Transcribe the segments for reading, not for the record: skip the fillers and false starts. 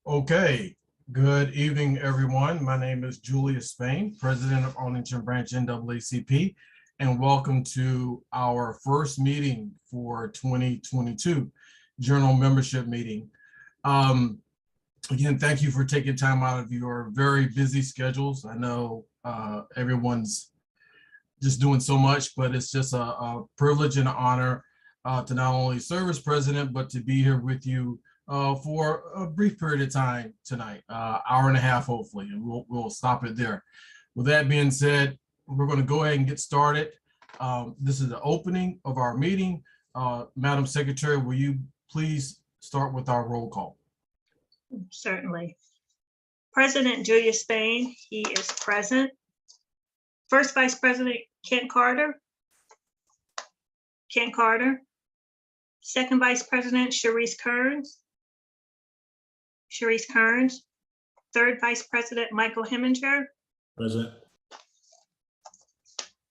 Okay, good evening, everyone. My name is Julius Spain, President of Arlington Branch NAACP, and welcome to our first meeting for 2022, Journal Membership Meeting. Again, thank you for taking time out of your very busy schedules. I know everyone's just doing so much, but it's just a privilege and an honor to not only serve as president, but to be here with you for a brief period of time tonight, hour and a half, hopefully, and we'll stop it there. With that being said, we're going to go ahead and get started. This is the opening of our meeting. Madam Secretary, will you please start with our roll call? Certainly. President Julius Spain, he is present. First Vice President Kent Carter. Kent Carter. Second Vice President Sherrice Kerns. Sherrice Kerns. Third Vice President Michael Hemminger. Present.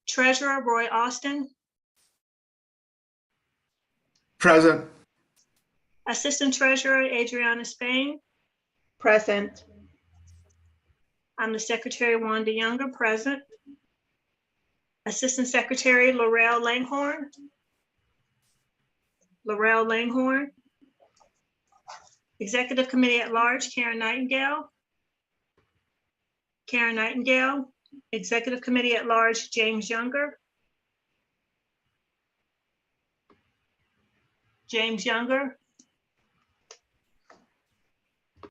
Treasurer Roy Austin. Present. Assistant Treasurer Adriana Spain. Present. I'm the Secretary Wanda Younger, present. Assistant Secretary Laurel Langhorne. Laurel Langhorne. Executive Committee at Large, Karen Nightingale. Karen Nightingale. Executive Committee at Large, James Younger. James Younger.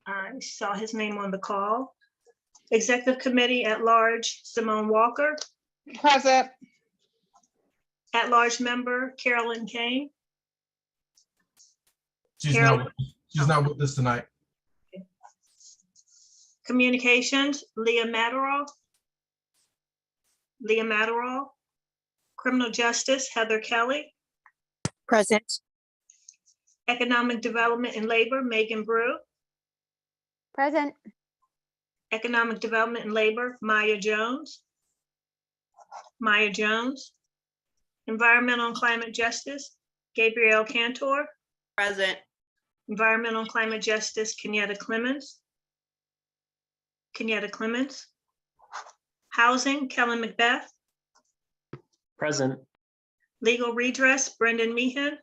I saw his name on the call. Executive Committee at Large, Simone Walker. Present. At Large Member, Carolyn Kane. She's not with us tonight. Communications, Leah Matterall. Leah Matterall. Criminal Justice, Heather Kelly. Present. Economic Development and Labor, Megan Brew. Present. Economic Development and Labor, Maya Jones. Maya Jones. Environmental and Climate Justice, Gabrielle Cantor. Present. Environmental and Climate Justice, Kenyatta Clemens. Kenyatta Clemens. Housing, Kellen Macbeth. Present. Legal Redress, Brendan Meehan.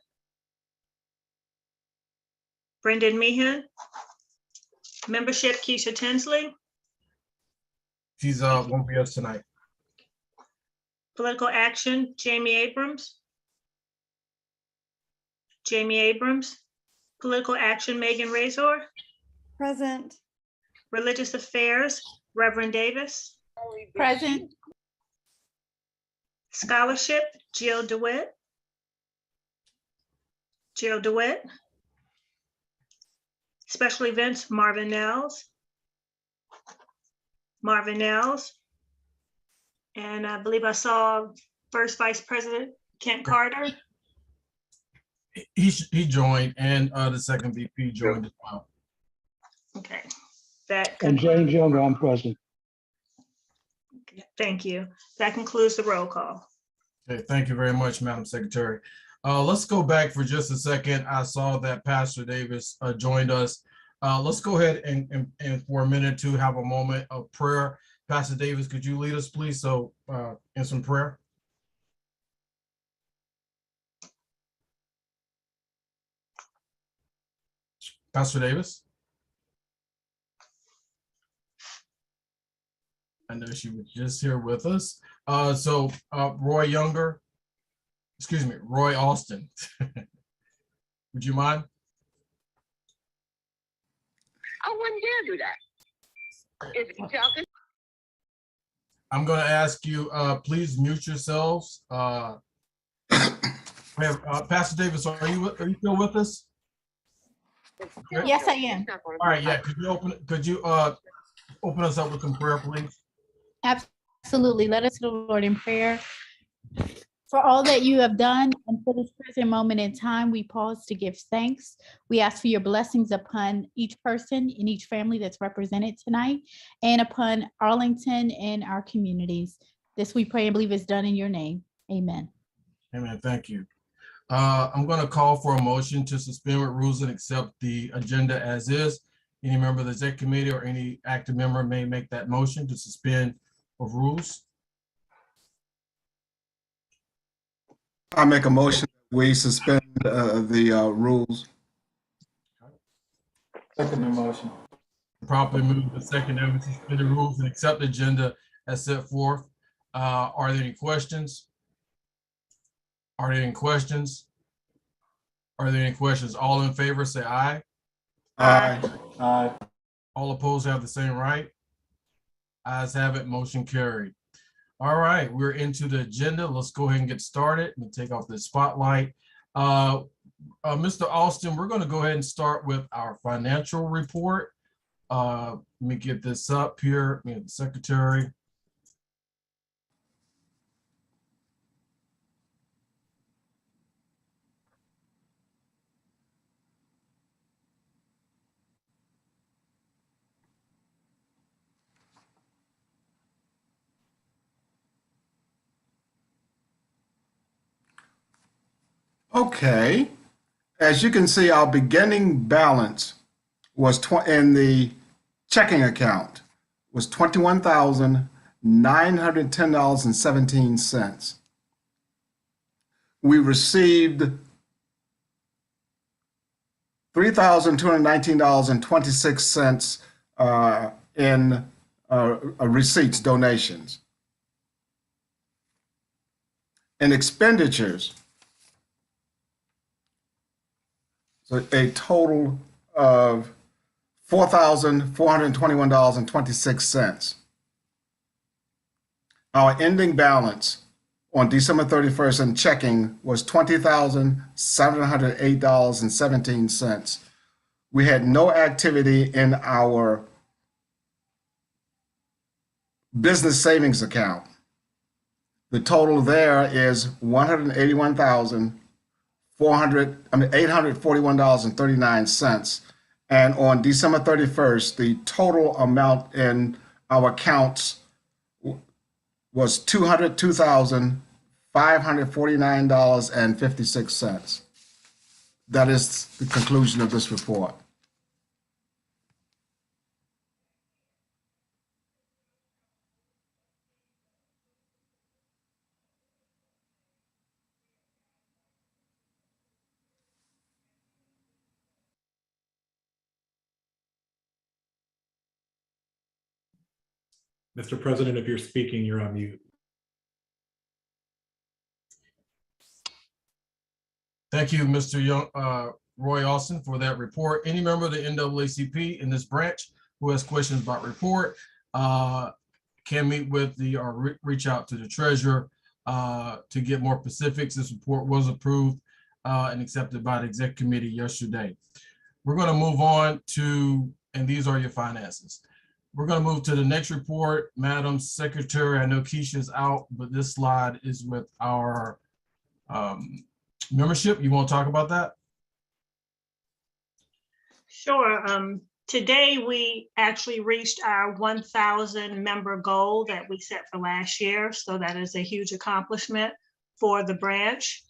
Brendan Meehan. Membership, K.Tensley. She's won't be us tonight. Political Action, Jamie Abrams. Jamie Abrams. Political Action, Megan Reasor. Present. Religious Affairs, Reverend Davis. Present. Scholarship, Jill DeWitt. Jill DeWitt. Special Events, Marvin Nels. Marvin Nels. And I believe I saw First Vice President Kent Carter. He joined, and the second VP joined as well. Okay. That And James Younger, I'm present. Thank you. That concludes the roll call. Okay, thank you very much, Madam Secretary. Let's go back for just a second. I saw that Pastor Davis joined us. Let's go ahead and for a minute to have a moment of prayer. Pastor Davis, could you lead us, please? So in some prayer. Pastor Davis. I know she was just here with us. Roy Younger, excuse me, Roy Austin. Would you mind? I wouldn't dare do that. If you talking. I'm going to ask you, please mute yourselves. We have Pastor Davis. Are you still with us? Yes, I am. All right. Yeah. Could you open us up with some prayer, please? Absolutely. Let us to the Lord in prayer. For all that you have done and for this present moment in time, we pause to give thanks. We ask for your blessings upon each person in each family that's represented tonight and upon Arlington and our communities. This we pray and believe is done in your name. Amen. Amen. Thank you. I'm going to call for a motion to suspend with rules and accept the agenda as is. Any member of the exec committee or any active member may make that motion to suspend of rules. I make a motion, we suspend the rules. Second the motion. Properly moved and second that we suspend the rules and accept the agenda as set forth. Are there any questions? Are there any questions? Are there any questions? All in favor, say aye. Aye. Aye. All opposed have the same right. Ayes have it, motion carried. All right, we're into the agenda. Let's go ahead and get started and take off the spotlight. Mr. Austin, we're going to go ahead and start with our financial report. Let me get this up here, the secretary. Okay. As you can see, our beginning balance was in the checking account was $21,910.17. We received $3,219.26 in receipts, donations. In expenditures, so a total of $4,421.26. Our ending balance on December 31st in checking was $20,708.17. We had no activity in our business savings account. The total there is $841.39. And on December 31st, the total amount in our accounts was $202,549.56. That is the conclusion of this report. Mr. President, if you're speaking, you're on mute. Thank you, Mr. Young, Roy Austin, for that report. Any member of the NAACP in this branch who has questions about report can meet with the or reach out to the treasurer to get more specifics. This report was approved and accepted by the exec committee yesterday. We're going to move on to, and these are your finances. We're going to move to the next report. Madam Secretary, I know Keisha's out, but this slide is with our membership. You want to talk about that? Sure. Today, we actually reached our 1,000 member goal that we set for last year. So that is a huge accomplishment for the branch.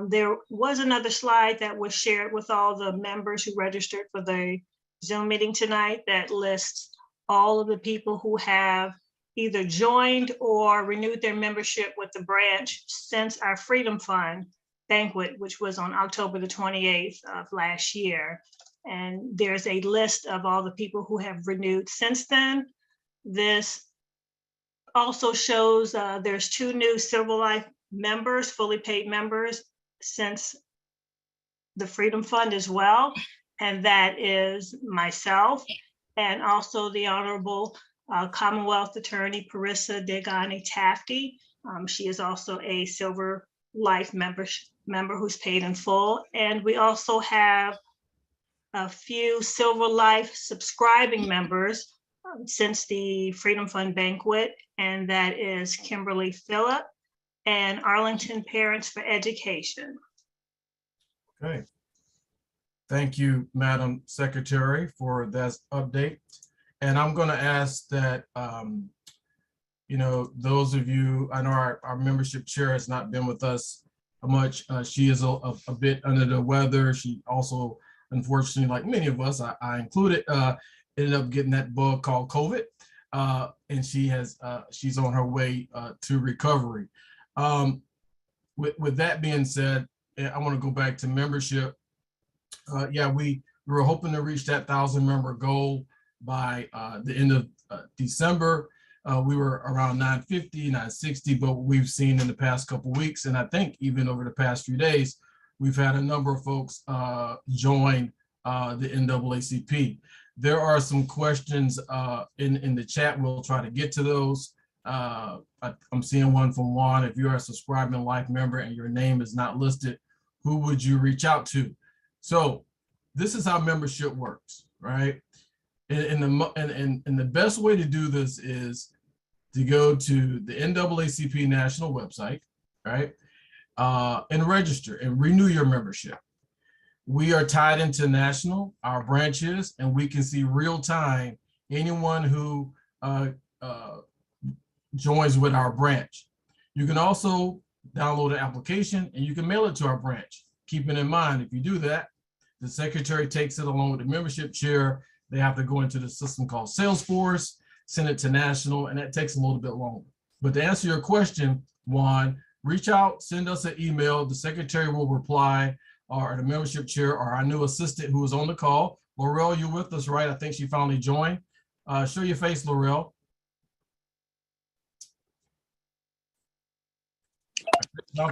There was another slide that was shared with all the members who registered for the Zoom meeting tonight that lists all of the people who have either joined or renewed their membership with the branch since our Freedom Fund banquet, which was on October the 28th of last year. And there's a list of all the people who have renewed since then. This also shows there's 2 new Silver Life members, fully paid members since the Freedom Fund as well. And that is myself and also the Honorable Commonwealth Attorney Parissa Degani Tafty. She is also a Silver Life member who's paid in full. And we also have a few Silver Life subscribing members since the Freedom Fund banquet, and that is Kimberly Phillip and Arlington Parents for Education. Okay. Thank you, Madam Secretary, for that update. And I'm going to ask that, those of you, I know our membership chair has not been with us much. She is a bit under the weather. She also unfortunately, like many of us, I included, ended up getting that bug called COVID. And she's on her way to recovery. With that being said, I want to go back to membership. We were hoping to reach that 1,000 member goal by the end of December. We were around 950, 960, but we've seen in the past couple of weeks, and I think even over the past few days, we've had a number of folks join the NAACP. There are some questions in the chat. We'll try to get to those. I'm seeing one from Juan. If you're a subscribing life member and your name is not listed, who would you reach out to? So this is how membership works, right? And the best way to do this is to go to the NAACP national website, right? And register and renew your membership. We are tied into national, our branches, and we can see real time anyone who joins with our branch. You can also download an application and you can mail it to our branch. Keeping in mind, if you do that, the secretary takes it along with the membership chair. They have to go into the system called Salesforce, send it to national, and that takes a little bit longer. But to answer your question, Juan, reach out, send us an email. The secretary will reply, or the membership chair, or our new assistant who is on the call. Laurel, you're with us, right? I think she finally joined. Show your face, Laurel.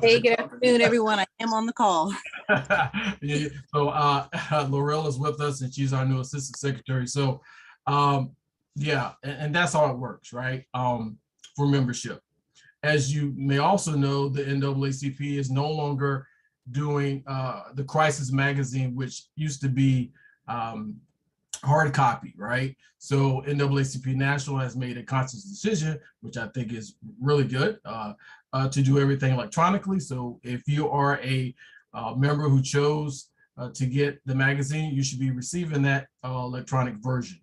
Hey, good afternoon, everyone. I am on the call. So Laurel is with us, and she's our new assistant secretary. So yeah, and that's how it works, right? For membership. As you may also know, the NAACP is no longer doing the Crisis magazine, which used to be hard copy, right? So NAACP National has made a conscious decision, which I think is really good, to do everything electronically. So if you are a member who chose to get the magazine, you should be receiving that electronic version.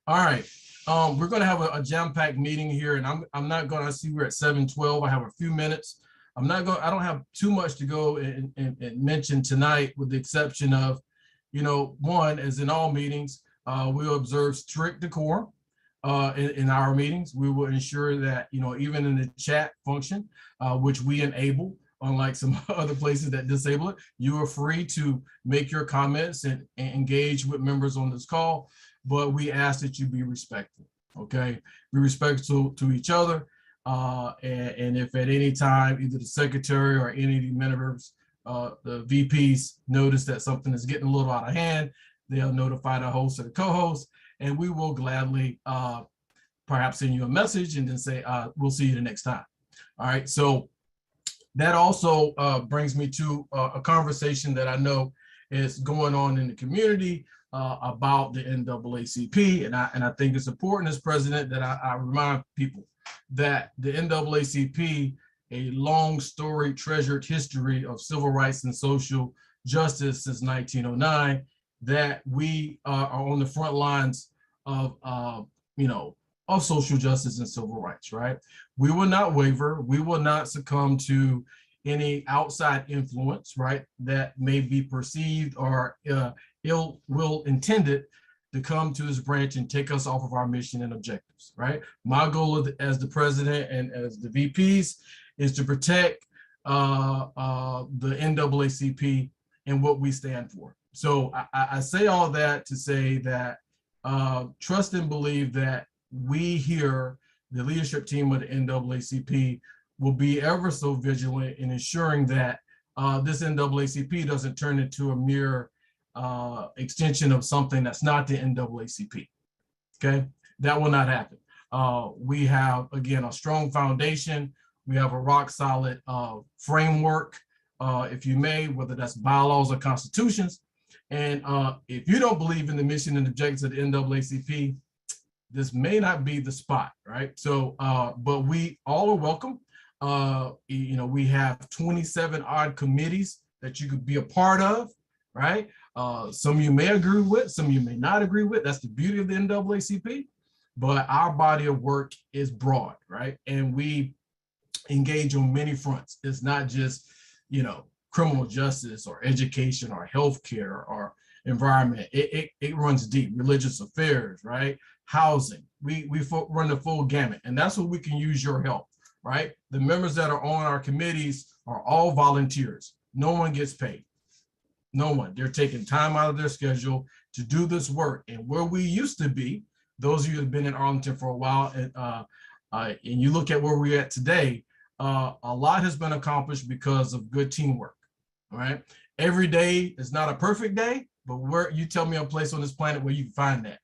All right, we're going to have a jam-packed meeting here, and I'm not going to see we're at 7:12. I have a few minutes. I don't have too much to go and mention tonight, with the exception of, one, as in all meetings, we'll observe strict decorum in our meetings. We will ensure that, even in the chat function, which we enable, unlike some other places that disable it, you are free to make your comments and engage with members on this call, but we ask that you be respectful, okay? Be respectful to each other. And if at any time, either the secretary or any of the members, the VPs notice that something is getting a little out of hand, they'll notify the host or the co-host, and we will gladly perhaps send you a message and then say, we'll see you the next time. All right, so that also brings me to a conversation that I know is going on in the community about the NAACP, and I think it's important as president that I remind people that the NAACP, a long storied treasured history of civil rights and social justice since 1909, that we are on the front lines of social justice and civil rights, right? We will not waver. We will not succumb to any outside influence, right, that may be perceived or ill will intended to come to this branch and take us off of our mission and objectives, right? My goal as the president and as the VPs is to protect the NAACP and what we stand for. So I say all that to say that trust and believe that we here, the leadership team of the NAACP, will be ever so vigilant in ensuring that this NAACP doesn't turn into a mere extension of something that's not the NAACP, okay? That will not happen. We have, again, a strong foundation. We have a rock solid framework, if you may, whether that's bylaws or constitutions. And if you don't believe in the mission and objectives of the NAACP, this may not be the spot, right? So, but we all are welcome. We have 27 odd committees that you could be a part of, right? Some you may agree with, some you may not agree with. That's the beauty of the NAACP. But our body of work is broad, right? And we engage on many fronts. It's not just, criminal justice or education or healthcare or environment. It runs deep. Religious affairs, right? Housing. We run the full gamut, and that's what we can use your help, right? The members that are on our committees are all volunteers. No one gets paid. No one. They're taking time out of their schedule to do this work. And where we used to be, those of you who have been in Arlington for a while, and you look at where we're at today, a lot has been accomplished because of good teamwork. All right. Every day is not a perfect day, but where you tell me a place on this planet where you can find that.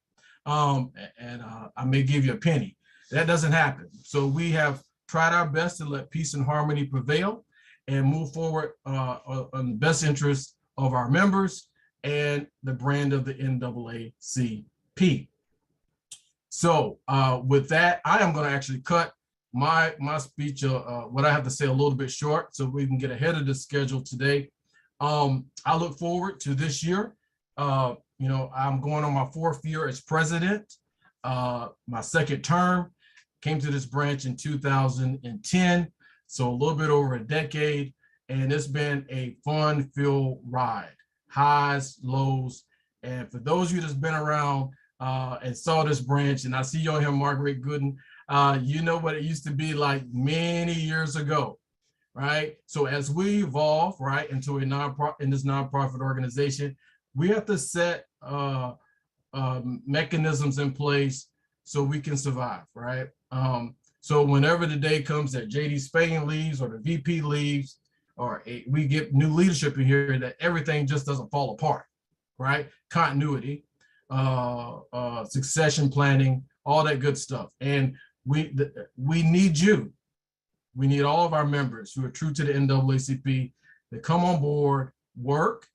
I may give you a penny. That doesn't happen. So we have tried our best to let peace and harmony prevail and move forward on the best interest of our members and the brand of the NAACP. So with that, I am going to actually cut my speech, what I have to say, a little bit short so we can get ahead of the schedule today. I look forward to this year. I'm going on my 4th year as president, my 2nd term. Came to this branch in 2010, so a little bit over a decade, and it's been a fun-filled ride, highs, lows, and for those of you that's been around and saw this branch, and I see you on here, Margaret Gooden, you know what it used to be like many years ago, right? So as we evolve, right, into this nonprofit organization, we have to set mechanisms in place so we can survive, right? So whenever the day comes that JD Spain leaves or the VP leaves, or we get new leadership in here, that everything just doesn't fall apart, right? Continuity, succession planning, all that good stuff. And we need you. We need all of our members who are true to the NAACP to come on board, work,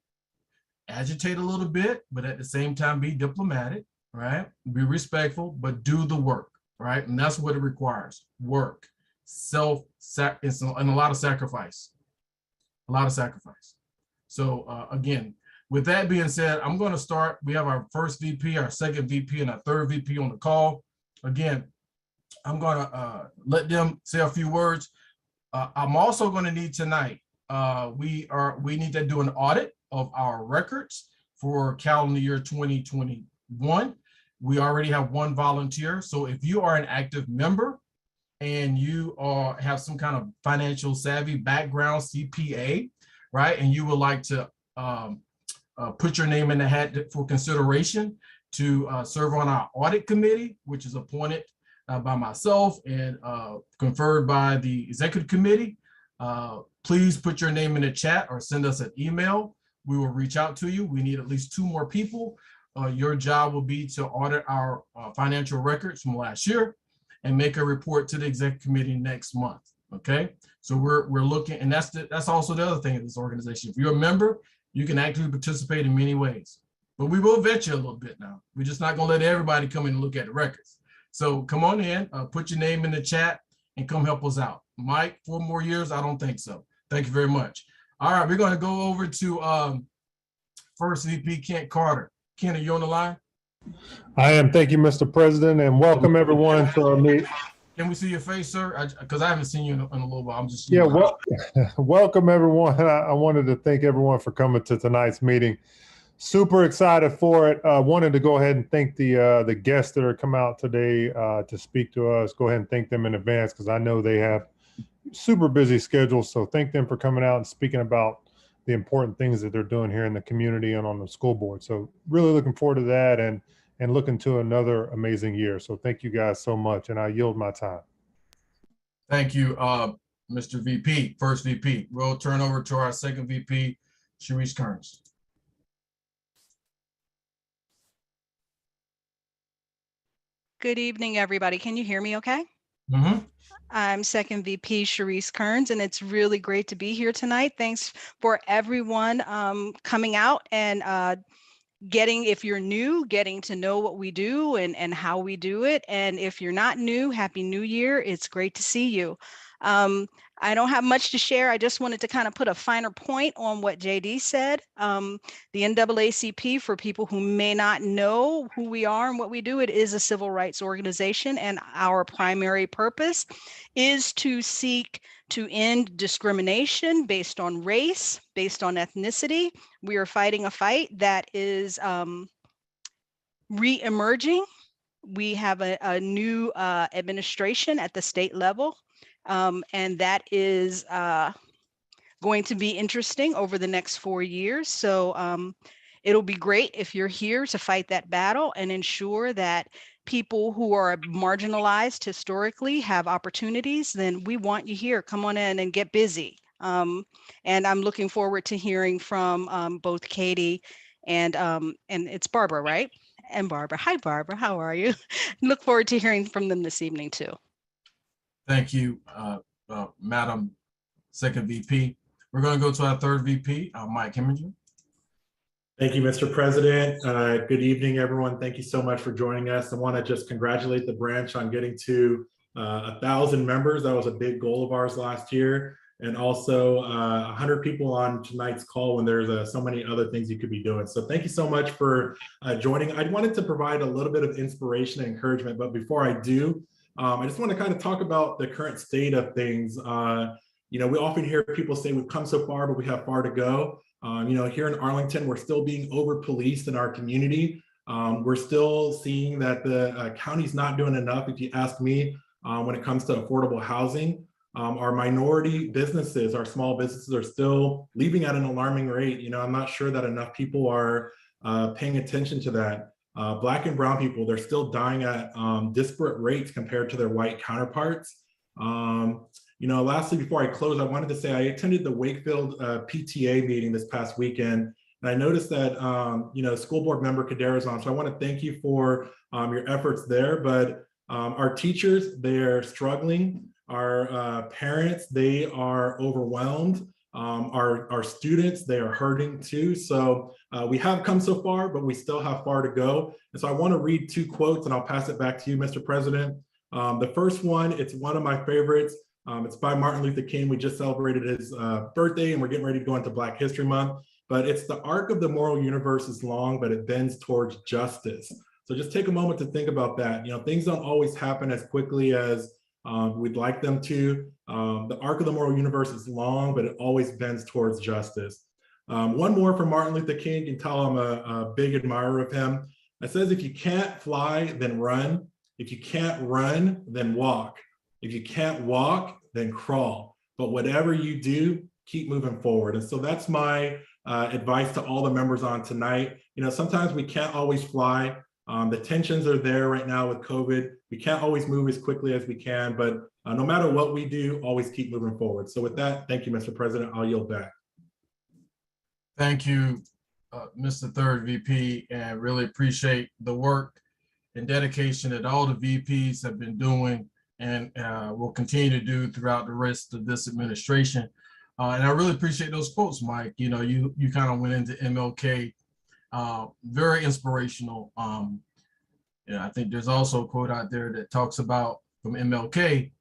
agitate a little bit, but at the same time be diplomatic, right? Be respectful, but do the work, right? And that's what it requires: work, and a lot of sacrifice. A lot of sacrifice. So again, with that being said, I'm going to start. We have our first VP, our second VP, and our third VP on the call. Again, I'm going to let them say a few words. I'm also going to need tonight, we need to do an audit of our records for calendar year 2021. We already have 1 volunteer. So if you are an active member and you have some kind of financial savvy background, CPA, right, and you would like to put your name in the hat for consideration to serve on our audit committee, which is appointed by myself and conferred by the executive committee, please put your name in the chat or send us an email. We will reach out to you. We need at least 2 more people. Your job will be to audit our financial records from last year and make a report to the executive committee next month. Okay, so we're looking, and that's also the other thing of this organization. If you're a member, you can actively participate in many ways, but we will vet you a little bit now. We're just not going to let everybody come in and look at the records. So come on in, put your name in the chat, and come help us out. Mike, 4 more years? I don't think so. Thank you very much. All right, we're going to go over to first VP Kent Carter. Ken, are you on the line? I am. Thank you, Mr. President, and welcome everyone to our meeting. Can we see your face, sir? Because I haven't seen you in a little while. I'm just welcome everyone. I wanted to thank everyone for coming to tonight's meeting. Super excited for it. Wanted to go ahead and thank the guests that are come out today to speak to us. Go ahead and thank them in advance because I know they have super busy schedules. So thank them for coming out and speaking about the important things that they're doing here in the community and on the school board. So really looking forward to that and looking to another amazing year. So thank you guys so much, and I yield my time. Thank you, Mr. VP, first VP. We'll turn over to our second VP, Sherrice Kerns. Good evening, everybody. Can you hear me okay? Mm-hmm. I'm second VP Sherrice Kerns, and it's really great to be here tonight. Thanks for everyone coming out and if you're new, getting to know what we do and how we do it. And if you're not new, Happy New Year. It's great to see you. I don't have much to share. I just wanted to kind of put a finer point on what JD said. The NAACP, for people who may not know who we are and what we do, it is a civil rights organization, and our primary purpose is to seek to end discrimination based on race, based on ethnicity. We are fighting a fight that is re-emerging. We have a new administration at the state level. And that is going to be interesting over the next 4 years. So it'll be great if you're here to fight that battle and ensure that people who are marginalized historically have opportunities. Then we want you here. Come on in and get busy. And I'm looking forward to hearing from both Katie and it's Barbara, right? And Barbara. Hi, Barbara. How are you? Look forward to hearing from them this evening too. Thank you, Madam Second VP. We're going to go to our third VP, Mike Hemminger. Thank you, Mr. President. Good evening, everyone. Thank you so much for joining us. I want to just congratulate the branch on getting to 1,000 members. That was a big goal of ours last year. And also 100 people on tonight's call when there's so many other things you could be doing. So thank you so much for joining. I wanted to provide a little bit of inspiration and encouragement, but before I do, I just want to kind of talk about the current state of things. We often hear people say we've come so far, but we have far to go. Here in Arlington, we're still being over-policed in our community. We're still seeing that the county's not doing enough, if you ask me, when it comes to affordable housing. Our minority businesses, our small businesses are still leaving at an alarming rate. I'm not sure that enough people are paying attention to that. Black and brown people, they're still dying at disparate rates compared to their white counterparts. Lastly, before I close, I wanted to say I attended the Wakefield PTA meeting this past weekend, and I noticed that, school board member Kadera's on. So I want to thank you for your efforts there, but our teachers, they're struggling. Our parents, they are overwhelmed. Our students, they are hurting too. So we have come so far, but we still have far to go. And so I want to read 2 quotes and I'll pass it back to you, Mr. President. The first one, it's one of my favorites. It's by Martin Luther King. We just celebrated his birthday and we're getting ready to go into Black History Month, but it's the arc of the moral universe is long, but it bends towards justice. So just take a moment to think about that. Things don't always happen as quickly as we'd like them to. The arc of the moral universe is long, but it always bends towards justice. One more from Martin Luther King. You can tell I'm a big admirer of him. It says, if you can't fly, then run. If you can't run, then walk. If you can't walk, then crawl. But whatever you do, keep moving forward. And so that's my advice to all the members on tonight. Sometimes we can't always fly. The tensions are there right now with COVID. We can't always move as quickly as we can, but no matter what we do, always keep moving forward. So with that, thank you, Mr. President. I'll yield back. Thank you, Mr. Third VP, and really appreciate the work and dedication that all the VPs have been doing and will continue to do throughout the rest of this administration. And I really appreciate those quotes, Mike. You kind of went into MLK, very inspirational. I think there's also a quote out there that talks about from MLK,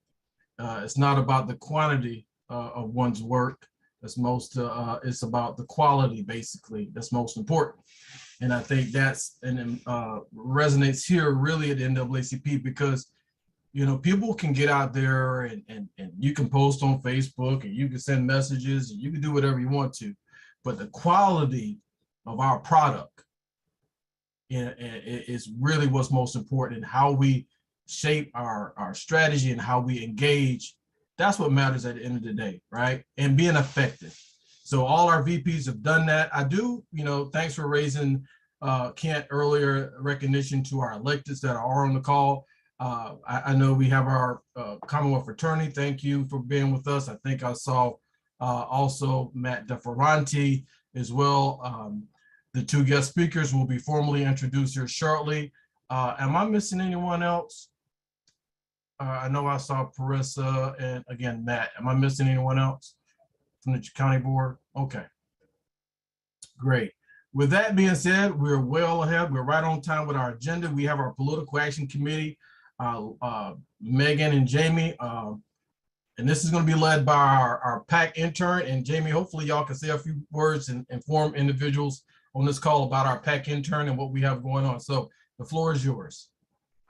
it's not about the quantity of one's work. It's about the quality, basically, that's most important. And I think that's resonates here really at the NAACP because, people can get out there and you can post on Facebook and you can send messages and you can do whatever you want to, but the quality of our product is really what's most important, and how we shape our strategy and how we engage. That's what matters at the end of the day, right? And being effective. So all our VPs have done that. I do, thanks for raising Kent earlier, recognition to our electeds that are on the call. I know we have our Commonwealth attorney. Thank you for being with us. I think I saw also Matt DeFerranti as well. The 2 guest speakers will be formally introduced here shortly. Am I missing anyone else? I know I saw Parissa and again, Matt. Am I missing anyone else from the county board? Okay, great. With that being said, we're well ahead. We're right on time with our agenda. We have our political action committee, Megan and Jamie. And this is going to be led by our PAC intern. And Jamie, hopefully y'all can say a few words and inform individuals on this call about our PAC intern and what we have going on. So the floor is yours.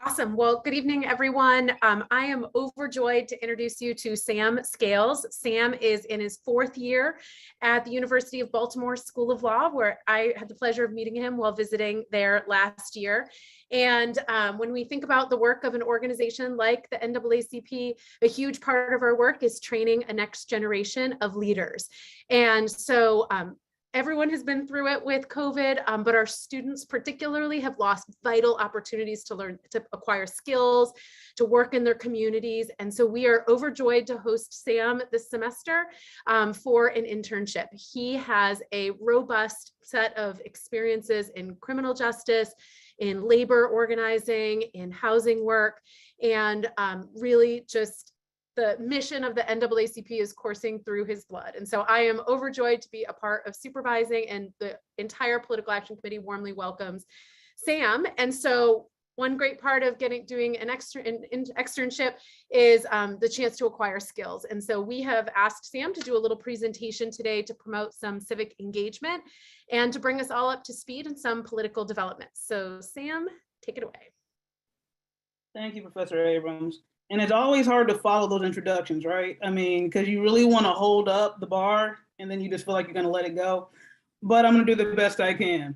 Awesome. Well, good evening, everyone. I am overjoyed to introduce you to Sam Scales. Sam is in his 4th year at the University of Baltimore School of Law, where I had the pleasure of meeting him while visiting there last year. And when we think about the work of an organization like the NAACP, a huge part of our work is training a next generation of leaders. And so everyone has been through it with COVID, but our students particularly have lost vital opportunities to learn, to acquire skills, to work in their communities. And so we are overjoyed to host Sam this semester for an internship. He has a robust set of experiences in criminal justice, in labor organizing, in housing work, and really just the mission of the NAACP is coursing through his blood. And so I am overjoyed to be a part of supervising, and the entire Political Action Committee warmly welcomes Sam. And so one great part of doing an externship is the chance to acquire skills. And so we have asked Sam to do a little presentation today to promote some civic engagement and to bring us all up to speed in some political developments. So Sam, take it away. Thank you, Professor Abrams. And it's always hard to follow those introductions, right? I mean, because you really want to hold up the bar and then you just feel like you're going to let it go. But I'm going to do the best I can.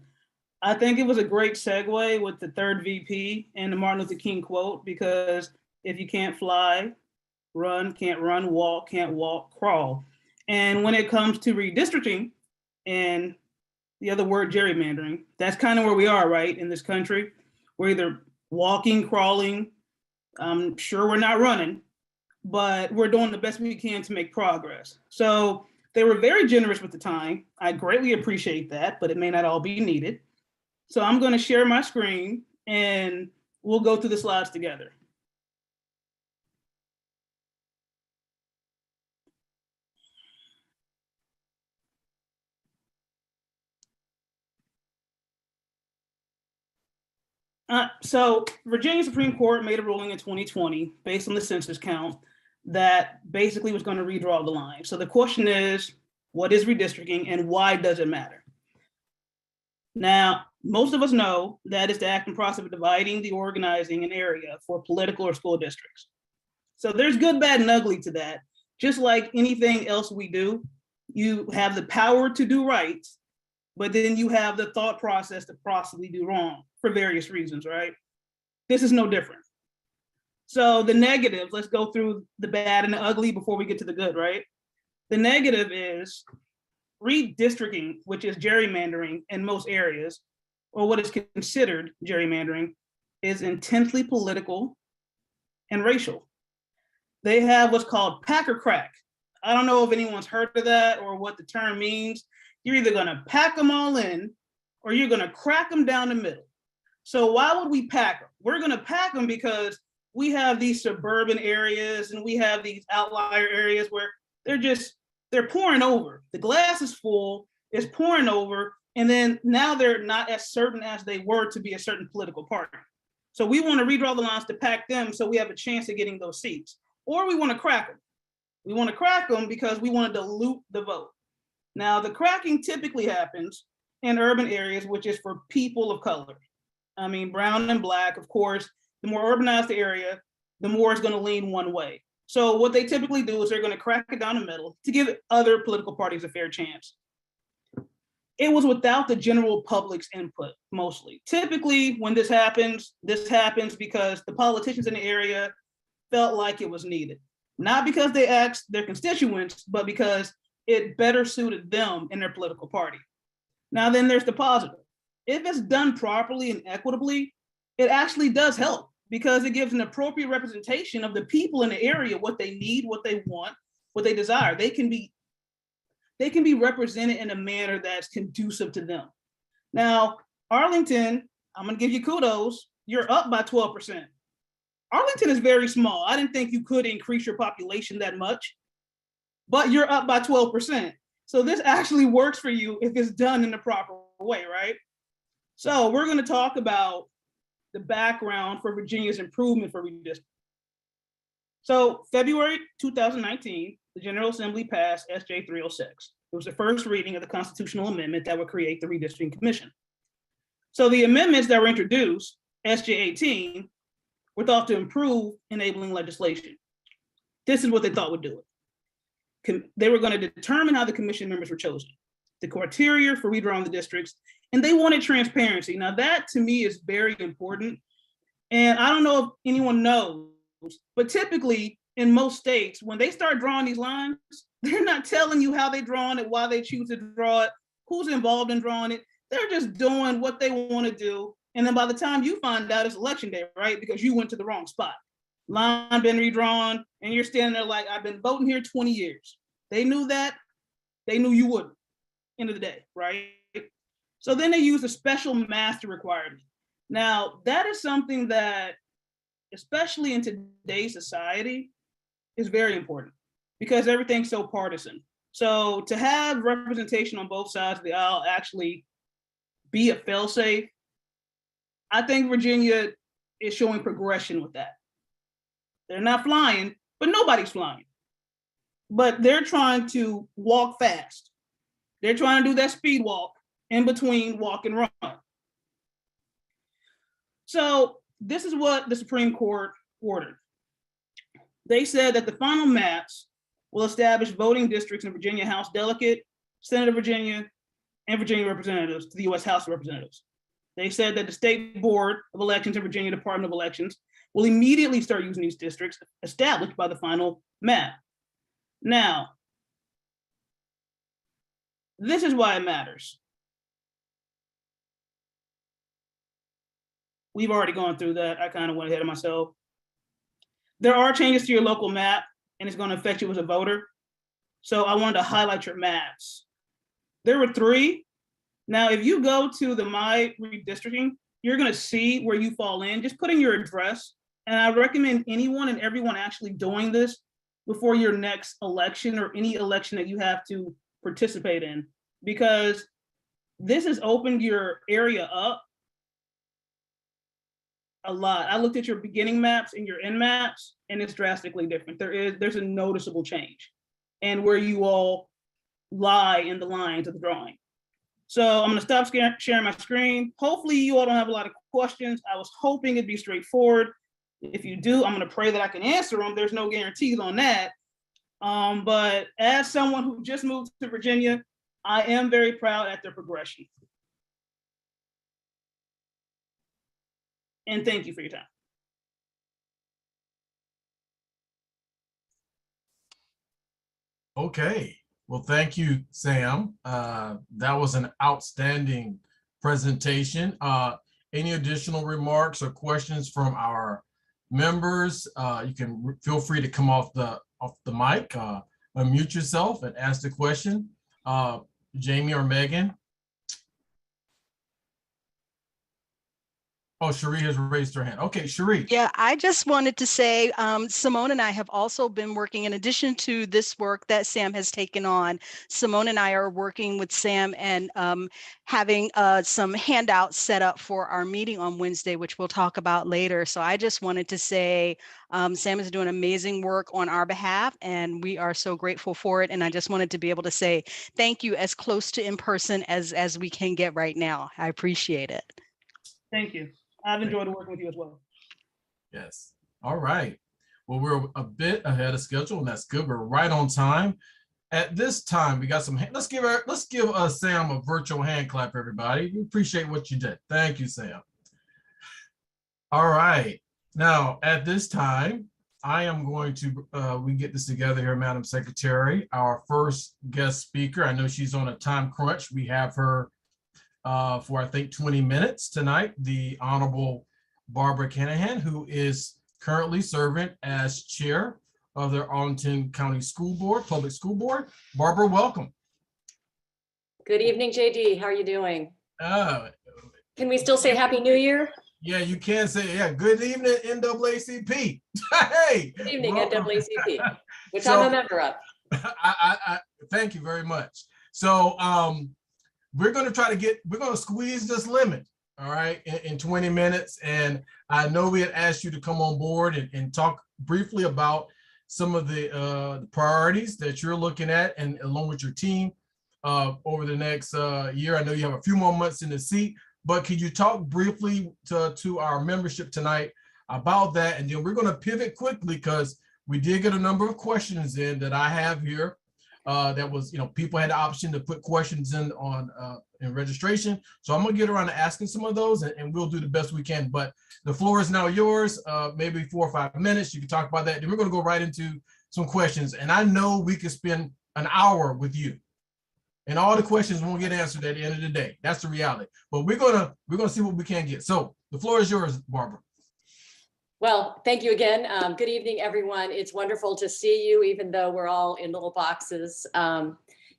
I think it was a great segue with the 3rd VP and the Martin Luther King quote, because if you can't fly, run, can't run, walk, can't walk, crawl. And when it comes to redistricting and the other word, gerrymandering, that's kind of where we are, right, in this country. We're either walking, crawling. I'm sure we're not running, but we're doing the best we can to make progress. So they were very generous with the time. I greatly appreciate that, but it may not all be needed. So I'm going to share my screen and we'll go through the slides together. So Virginia Supreme Court made a ruling in 2020 based on the census count that basically was going to redraw the line. So the question is, what is redistricting and why does it matter? Now, most of us know that is the act and process of dividing the organizing an area for political or school districts. So there's good, bad, and ugly to that. Just like anything else we do, you have the power to do right, but then you have the thought process to possibly do wrong for various reasons, right? This is no different. So the negatives, let's go through the bad and the ugly before we get to the good, right? The negative is redistricting, which is gerrymandering in most areas, or what is considered gerrymandering, is intensely political and racial. They have what's called pack or crack. I don't know if anyone's heard of that or what the term means. You're either gonna pack them all in or you're gonna crack them down the middle. So why would we pack them? We're gonna pack them because we have these suburban areas and we have these outlier areas where they're pouring over. The glass is full, it's pouring over, and then now they're not as certain as they were to be a certain political party. So we want to redraw the lines to pack them so we have a chance of getting those seats. Or we want to crack them. We want to crack them because we want to dilute the vote. Now, the cracking typically happens in urban areas, which is for people of color. I mean, brown and black, of course, the more urbanized the area, the more it's going to lean one way. So what they typically do is they're going to crack it down the middle to give other political parties a fair chance. It was without the general public's input, mostly. Typically, when this happens because the politicians in the area felt like it was needed. Not because they asked their constituents, but because it better suited them and their political party. Now then there's the positive. If it's done properly and equitably, it actually does help because it gives an appropriate representation of the people in the area, what they need, what they want, what they desire. They can be represented in a manner that's conducive to them. Now, Arlington, I'm gonna give you kudos, you're up by 12%. Arlington is very small. I didn't think you could increase your population that much, but you're up by 12%. So this actually works for you if it's done in the proper way, right? So we're gonna talk about the background for Virginia's improvement for redistricting. So February 2019, the General Assembly passed SJ 306. It was the first reading of the constitutional amendment that would create the Redistricting Commission. So the amendments that were introduced, SJ 18, were thought to improve enabling legislation. This is what they thought would do it. They were going to determine how the commission members were chosen, the criteria for redrawing the districts, and they wanted transparency. Now that to me is very important. And I don't know if anyone knows, but typically in most states, when they start drawing these lines, they're not telling you how they're drawing it, why they choose to draw it, who's involved in drawing it. They're just doing what they want to do. And then by the time you find out, it's election day, right? Because you went to the wrong spot. Line been redrawn, and you're standing there like, I've been voting here 20 years. They knew that. They knew you wouldn't. End of the day, right? So then they used a special master requirement. Now, that is something that, especially in today's society, is very important because everything's so partisan. So to have representation on both sides of the aisle actually be a fail-safe, I think Virginia is showing progression with that. They're not flying, but nobody's flying. But they're trying to walk fast. They're trying to do that speed walk in between walk and run. So this is what the Supreme Court ordered. They said that the final maps will establish voting districts in Virginia House Delegate, Senate of Virginia, and Virginia representatives to the U.S. House of Representatives. They said that the State Board of Elections and Virginia Department of Elections will immediately start using these districts established by the final map. Now, this is why it matters. We've already gone through that. I kind of went ahead of myself. There are changes to your local map, and it's going to affect you as a voter. So I wanted to highlight your maps. There were 3. Now, if you go to the My Redistricting, you're going to see where you fall in. Just put in your address. And I recommend anyone and everyone actually doing this before your next election or any election that you have to participate in, because this has opened your area up a lot. I looked at your beginning maps and your end maps, and it's drastically different. There's a noticeable change and where you all lie in the lines of the drawing. So I'm going to stop sharing my screen. Hopefully you all don't have a lot of questions. I was hoping it'd be straightforward. If you do, I'm going to pray that I can answer them. There's no guarantees on that. But as someone who just moved to Virginia, I am very proud at their progression. And thank you for your time. Okay, well, thank you, Sam. That was an outstanding presentation. Any additional remarks or questions from our members? You can feel free to come off the mic, unmute yourself and ask the question. Jamie or Megan? Oh, Sherrice has raised her hand. Okay, Sherrice. Yeah, I just wanted to say, Simone and I have also been working, in addition to this work that Sam has taken on, Simone and I are working with Sam and having some handouts set up for our meeting on Wednesday, which we'll talk about later. So I just wanted to say, Sam is doing amazing work on our behalf, and we are so grateful for it. And I just wanted to be able to say thank you as close to in person as we can get right now. I appreciate it. Thank you. I've enjoyed working with you as well. Yes. All right. Well, we're a bit ahead of schedule, and that's good. We're right on time. At this time, we got some. Let's give Sam a virtual hand clap, everybody. We appreciate what you did. Thank you, Sam. All right. Now, at this time, I am going to we get this together here, Madam Secretary. Our first guest speaker. I know she's on a time crunch. We have her for I think 20 minutes tonight, the Honorable Barbara Kanninen, who is currently serving as chair of the Arlington County School Board, Public School Board. Barbara, welcome. Good evening, JD. How are you doing? Can we still say Happy New Year? Yeah, you can say, yeah, good evening, NAACP. Hey. Good evening, NAACP, which I'm a member of. I thank you very much. So, we're going to squeeze this lemon. all right, in 20 minutes. And I know we had asked you to come on board and talk briefly about some of the priorities that you're looking at and along with your team over the next year. I know you have a few more months in the seat, but could you talk briefly to our membership tonight about that? And then we're going to pivot quickly because we did get a number of questions in that I have here. That was, people had the option to put questions in on in registration. So I'm gonna get around to asking some of those and we'll do the best we can. But the floor is now yours, maybe 4 or 5 minutes. You can talk about that. Then we're gonna go right into some questions. And I know we could spend an hour with you. And all the questions won't get answered at the end of the day. That's the reality. But we're gonna see what we can get. So the floor is yours, Barbara. Well, thank you again. Good evening, everyone. It's wonderful to see you, even though we're all in little boxes.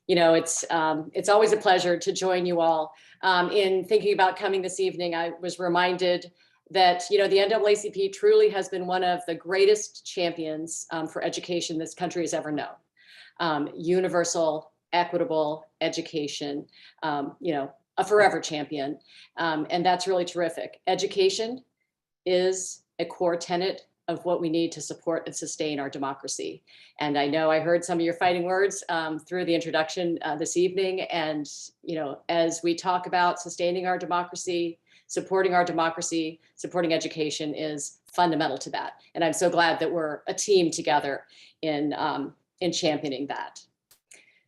It's always a pleasure to join you all. In thinking about coming this evening, I was reminded that, the NAACP truly has been one of the greatest champions for education this country has ever known. Universal, equitable education, a forever champion. And that's really terrific. Education is a core tenet of what we need to support and sustain our democracy. And I know I heard some of your fighting words through the introduction this evening. And, as we talk about sustaining our democracy, supporting education is fundamental to that. And I'm so glad that we're a team together in championing that.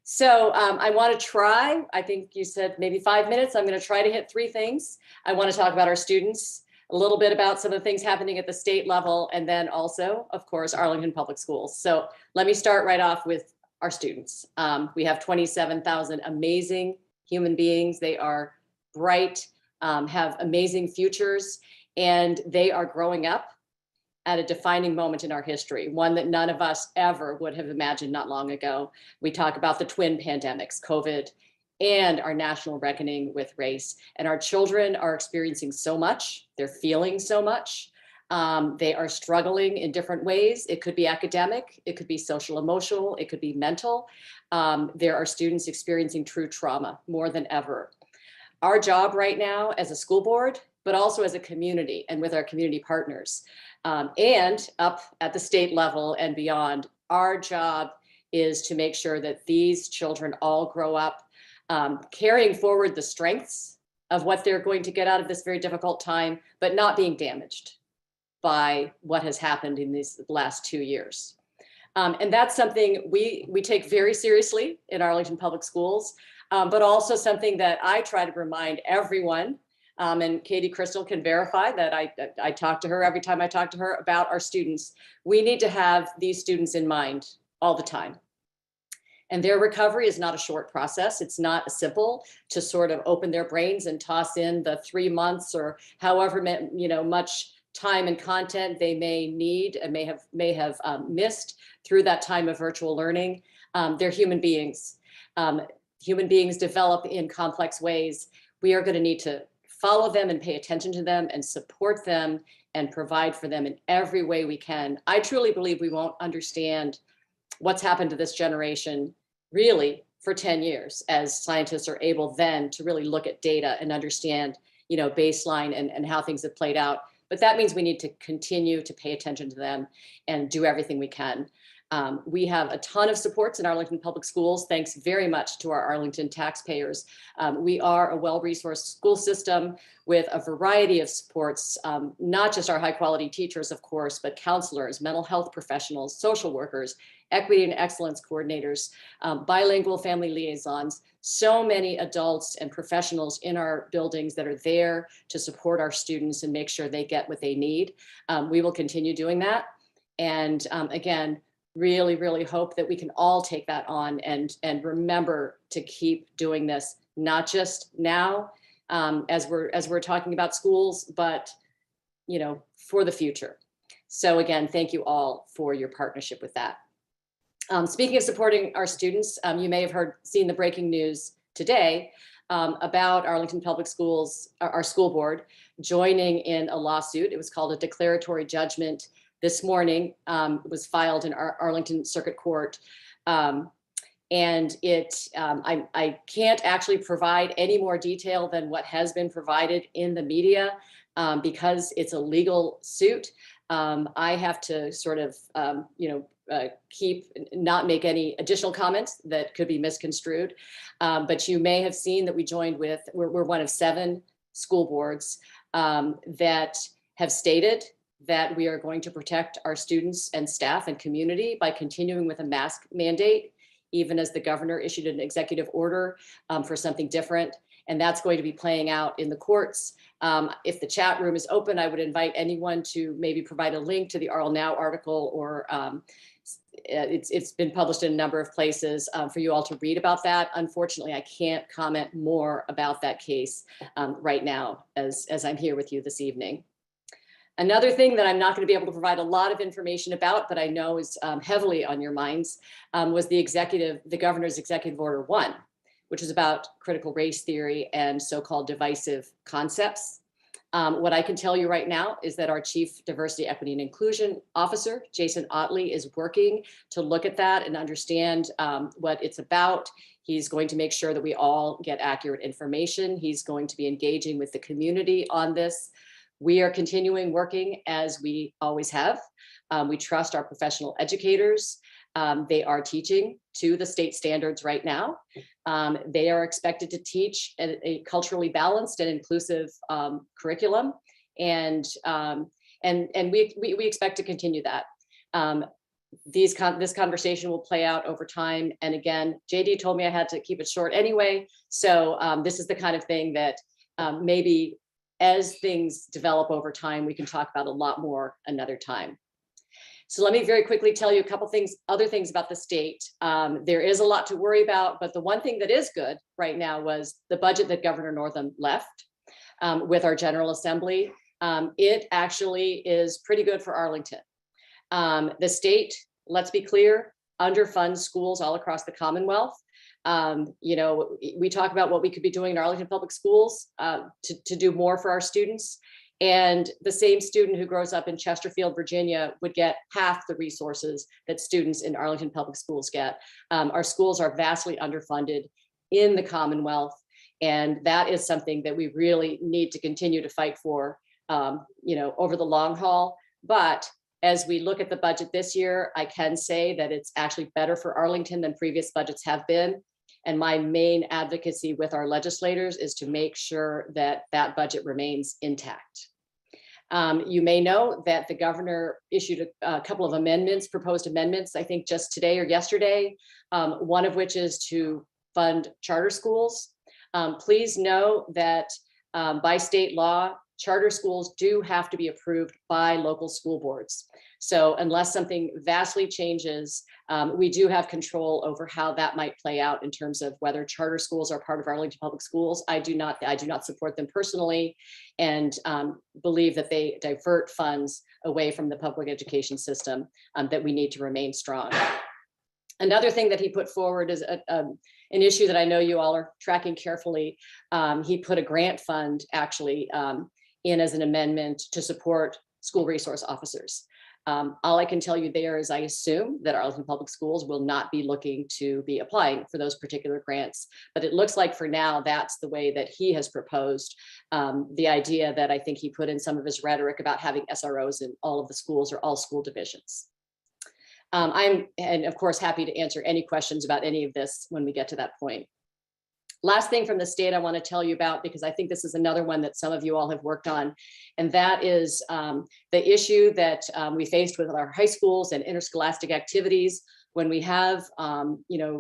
So I want to try, I think you said maybe 5 minutes. I'm going to try to hit 3 things. I want to talk about our students, a little bit about some of the things happening at the state level, and then also, of course, Arlington Public Schools. So let me start right off with our students. We have 27,000 amazing human beings. They are bright, have amazing futures, and they are growing up at a defining moment in our history, one that none of us ever would have imagined not long ago. We talk about the twin pandemics, COVID and our national reckoning with race. And our children are experiencing so much, they're feeling so much. They are struggling in different ways. It could be academic, it could be social emotional, it could be mental. There are students experiencing true trauma more than ever. Our job right now as a school board, but also as a community and with our community partners, and up at the state level and beyond, our job is to make sure that these children all grow up carrying forward the strengths of what they're going to get out of this very difficult time, but not being damaged by what has happened in these last 2 years. And that's something we take very seriously in Arlington Public Schools, but also something that I try to remind everyone, and Katie Cristol can verify that I talk to her every time I talk to her about our students. We need to have these students in mind all the time. And their recovery is not a short process. It's not simple to sort of open their brains and toss in the 3 months or however much time and content they may need and may have missed through that time of virtual learning. They're human beings. Human beings develop in complex ways. We are going to need to follow them and pay attention to them and support them and provide for them in every way we can. I truly believe we won't understand what's happened to this generation really for 10 years as scientists are able then to really look at data and understand, baseline and how things have played out. But that means we need to continue to pay attention to them and do everything we can. We have a ton of supports in Arlington Public Schools, thanks very much to our Arlington taxpayers. We are a well-resourced school system with a variety of supports, not just our high-quality teachers, of course, but counselors, mental health professionals, social workers, equity and excellence coordinators, bilingual family liaisons, so many adults and professionals in our buildings that are there to support our students and make sure they get what they need. We will continue doing that. And again, really, really hope that we can all take that on and remember to keep doing this, not just now as we're talking about schools, but for the future. So again, thank you all for your partnership with that. Speaking of supporting our students, you may have seen the breaking news today about Arlington Public Schools, our school board, joining in a lawsuit. It was called a declaratory judgment. This morning, it was filed in Arlington Circuit Court. And I can't actually provide any more detail than what has been provided in the media because it's a legal suit. I have to sort of, not make any additional comments that could be misconstrued. But you may have seen that we're one of 7 school boards that have stated that we are going to protect our students and staff and community by continuing with a mask mandate, even as the governor issued an executive order for something different. And that's going to be playing out in the courts. If the chat room is open, I would invite anyone to maybe provide a link to the Arl Now article, or it's been published in a number of places for you all to read about that. Unfortunately, I can't comment more about that case right now as I'm here with you this evening. Another thing that I'm not going to be able to provide a lot of information about, but I know is heavily on your minds, was the governor's executive order 1, which is about critical race theory and so-called divisive concepts. What I can tell you right now is that our Chief Diversity, Equity, and Inclusion Officer, Jason Otley, is working to look at that and understand what it's about. He's going to make sure that we all get accurate information. He's going to be engaging with the community on this. We are continuing working as we always have. We trust our professional educators. They are teaching to the state standards right now. They are expected to teach a culturally balanced and inclusive curriculum, and we expect to continue that. This conversation will play out over time. And again, JD told me I had to keep it short anyway. So this is the kind of thing that maybe as things develop over time, we can talk about a lot more another time. So let me very quickly tell you a couple other things about the state. There is a lot to worry about, but the one thing that is good right now was the budget that Governor Northam left with our General Assembly. It actually is pretty good for Arlington. The state, let's be clear, underfunds schools all across the Commonwealth. We talk about what we could be doing in Arlington Public Schools to do more for our students. And the same student who grows up in Chesterfield, Virginia, would get half the resources that students in Arlington Public Schools get. Our schools are vastly underfunded in the Commonwealth, and that is something that we really need to continue to fight for, over the long haul. But as we look at the budget this year, I can say that it's actually better for Arlington than previous budgets have been. And my main advocacy with our legislators is to make sure that that budget remains intact. You may know that the governor issued a couple of proposed amendments, I think just today or yesterday, one of which is to fund charter schools. Please know that by state law, charter schools do have to be approved by local school boards. So unless something vastly changes, we do have control over how that might play out in terms of whether charter schools are part of Arlington Public Schools. I do not support them personally, and believe that they divert funds away from the public education system, that we need to remain strong. Another thing that he put forward is an issue that I know you all are tracking carefully. He put a grant fund actually in as an amendment to support school resource officers. All I can tell you there is I assume that Arlington Public Schools will not be looking to be applying for those particular grants, but it looks like for now that's the way that he has proposed. The idea that I think he put in some of his rhetoric about having SROs in all of the schools or all school divisions. I'm, and of course, happy to answer any questions about any of this when we get to that point. Last thing from the state I want to tell you about, because I think this is another one that some of you all have worked on, and that is the issue that we faced with our high schools and interscholastic activities when we have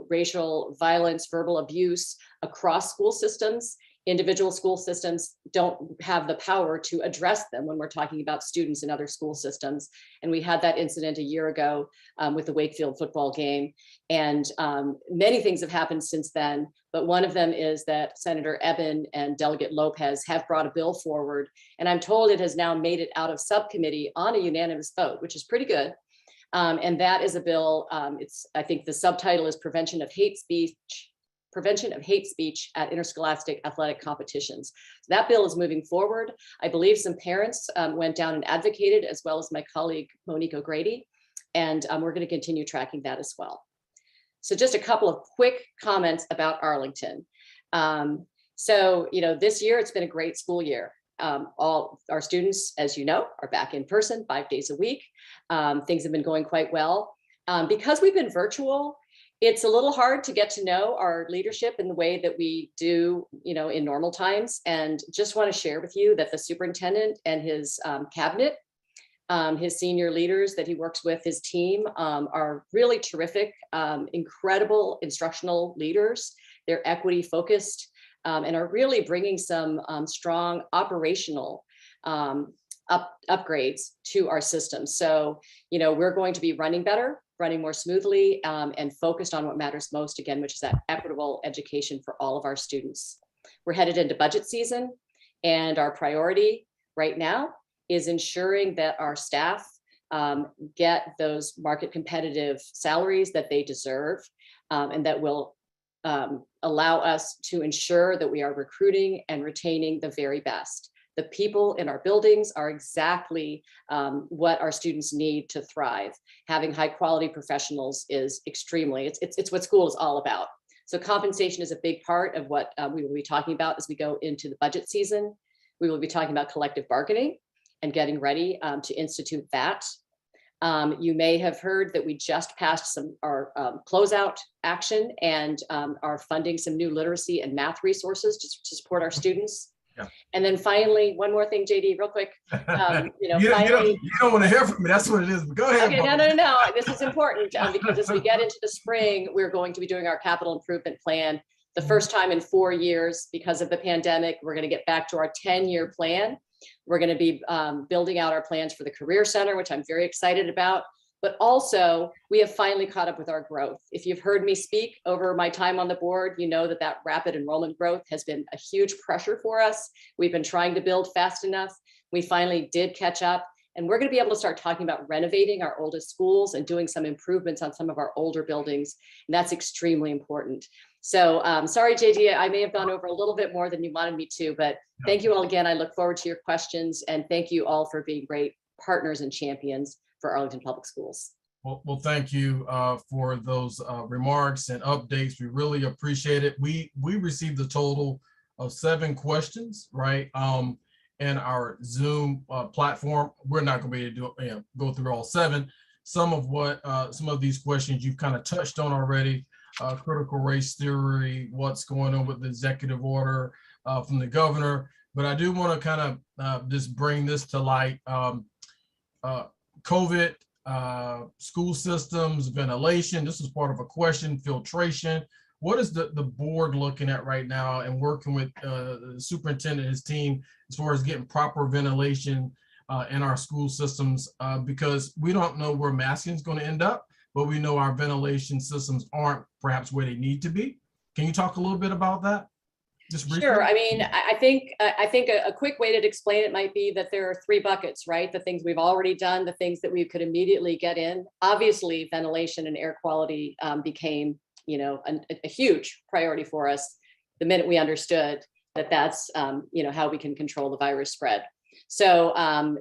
racial violence, verbal abuse across school systems. Individual school systems don't have the power to address them when we're talking about students in other school systems. And we had that incident a year ago with the Wakefield football game. And many things have happened since then, but one of them is that Senator Eben and Delegate Lopez have brought a bill forward. And I'm told it has now made it out of subcommittee on a unanimous vote, which is pretty good. And that is a bill, I think the subtitle is Prevention of Hate Speech at Interscholastic Athletic Competitions. So that bill is moving forward. I believe some parents went down and advocated, as well as my colleague Monique O'Grady, and we're going to continue tracking that as well. So just a couple of quick comments about Arlington. So, this year it's been a great school year. All our students, as you know, are back in person 5 days a week. Things have been going quite well. Because we've been virtual, it's a little hard to get to know our leadership in the way that we do, in normal times. And just want to share with you that the superintendent and his cabinet, his senior leaders that he works with, his team, are really terrific, incredible instructional leaders. They're equity focused and are really bringing some strong operational upgrades to our system. So, we're going to be running better, running more smoothly, and focused on what matters most, again, which is that equitable education for all of our students. We're headed into budget season, and our priority right now is ensuring that our staff get those market competitive salaries that they deserve, and that will allow us to ensure that we are recruiting and retaining the very best. The people in our buildings are exactly what our students need to thrive. Having high quality professionals is it's what school is all about. So compensation is a big part of what we will be talking about as we go into the budget season. We will be talking about collective bargaining and getting ready to institute that. You may have heard that we just passed our closeout action and are funding some new literacy and math resources to support our students. Yeah. And then finally, one more thing, JD, real quick. You don't want to hear from me. That's what it is. But go ahead. Okay, no. This is important because as we get into the spring, we're going to be doing our capital improvement plan. The first time in 4 years because of the pandemic. We're going to get back to our 10-year plan. We're going to be building out our plans for the Career Center, which I'm very excited about. But also, we have finally caught up with our growth. If you've heard me speak over my time on the board, you know that rapid enrollment growth has been a huge pressure for us. We've been trying to build fast enough. We finally did catch up. And we're going to be able to start talking about renovating our oldest schools and doing some improvements on some of our older buildings. And that's extremely important. So sorry, JD, I may have gone over a little bit more than you wanted me to, but thank you all again. I look forward to your questions, and thank you all for being great partners and champions for Arlington Public Schools. Well, thank you for those remarks and updates. We really appreciate it. We received a total of 7 questions, right? In our Zoom platform. We're not going to be able to go through all 7. Some of these questions you've kind of touched on already. Critical race theory, what's going on with the executive order from the governor. But I do want to kind of just bring this to light. COVID, school systems, ventilation. This is part of a question, filtration. What is the board looking at right now and working with the superintendent and his team as far as getting proper ventilation in our school systems? Because we don't know where masking is going to end up, but we know our ventilation systems aren't perhaps where they need to be. Can you talk a little bit about that? Just briefly? Sure. I mean, I think a quick way to explain it might be that there are 3 buckets, right? The things we've already done, the things that we could immediately get in. Obviously, ventilation and air quality became, a huge priority for us the minute we understood that that's, how we can control the virus spread. So,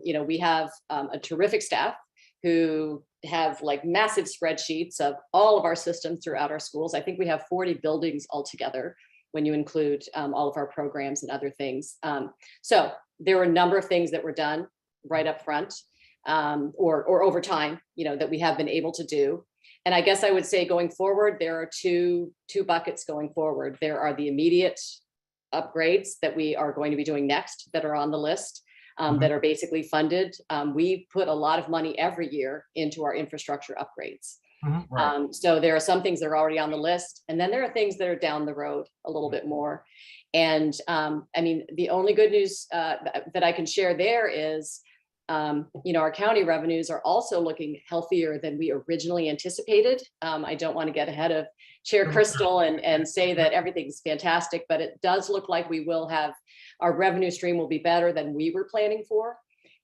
we have a terrific staff who have like massive spreadsheets of all of our systems throughout our schools. I think we have 40 buildings altogether when you include all of our programs and other things. So there were a number of things that were done right up front or over time, that we have been able to do. And I guess I would say going forward, there are two buckets going forward. There are the immediate upgrades that we are going to be doing next that are on the list. That are basically funded. We put a lot of money every year into our infrastructure upgrades. Right. So there are some things that are already on the list, and then there are things that are down the road a little bit more. And I mean, the only good news that I can share there is, our county revenues are also looking healthier than we originally anticipated. I don't want to get ahead of Chair Cristol and say that everything's fantastic, but it does look like we will have our revenue stream will be better than we were planning for.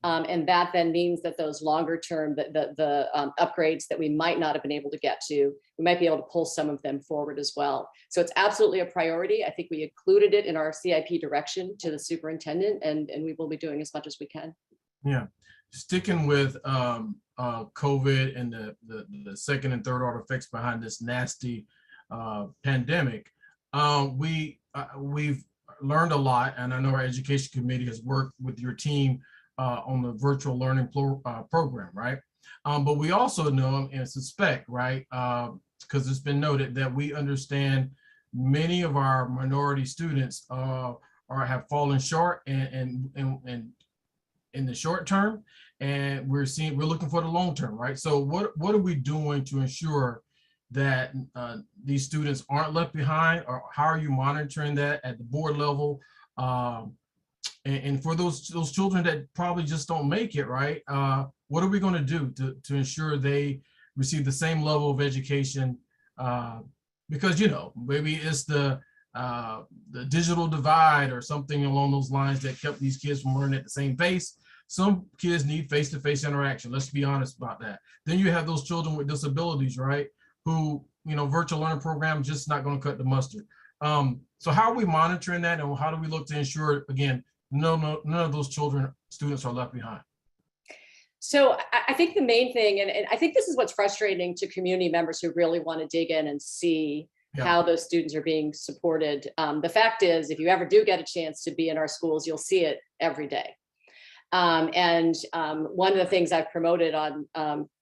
And that then means that those longer term, the upgrades that we might not have been able to get to, we might be able to pull some of them forward as well. So it's absolutely a priority. I think we included it in our CIP direction to the superintendent, and we will be doing as much as we can. Yeah, sticking with COVID and the second and third order effects behind this nasty pandemic, we've learned a lot, and I know our education committee has worked with your team on the virtual learning program, right? But we also know and suspect, right, because it's been noted that we understand many of our minority students have fallen short and in the short term, and we're looking for the long term, right? So what are we doing to ensure that these students aren't left behind, or how are you monitoring that at the board level? And for those children that probably just don't make it, right? What are we going to do to ensure they receive the same level of education? Because, you know, maybe it's the digital divide or something along those lines that kept these kids from learning at the same pace. Some kids need face-to-face interaction. Let's be honest about that. Then you have those children with disabilities, right? Who, you know, virtual learning program just not going to cut the mustard. So how are we monitoring that, and how do we look to ensure, again, none of those students are left behind? So I think the main thing, and I think this is what's frustrating to community members who really want to dig in and see how those students are being supported. The fact is, if you ever do get a chance to be in our schools, you'll see it every day. One of the things I've promoted on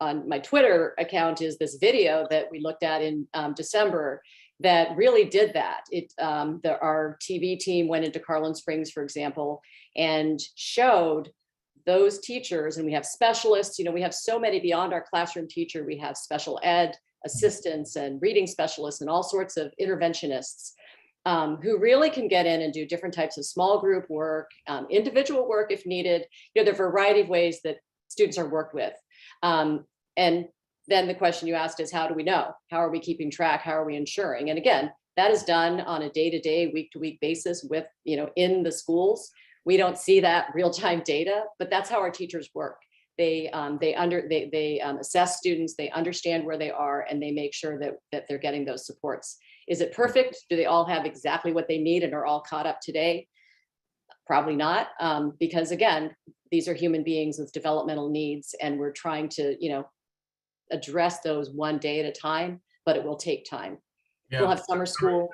my Twitter account is this video that we looked at in December that really did that. Our TV team went into Carlin Springs, for example, and showed those teachers, and we have specialists, you know, we have so many beyond our classroom teacher, we have special ed assistants and reading specialists and all sorts of interventionists who really can get in and do different types of small group work, individual work if needed. You know, there are a variety of ways that students are worked with. And then the question you asked is, how do we know? How are we keeping track? How are we ensuring? And again, that is done on a day-to-day, week-to-week basis with, you know, in the schools. We don't see that real-time data, but that's how our teachers work. They assess students, they understand where they are, and they make sure that they're getting those supports. Is it perfect? Do they all have exactly what they need and are all caught up today? Probably not, because again, these are human beings with developmental needs, and we're trying to, you know, address those one day at a time, but it will take time. Yeah. We'll have summer school.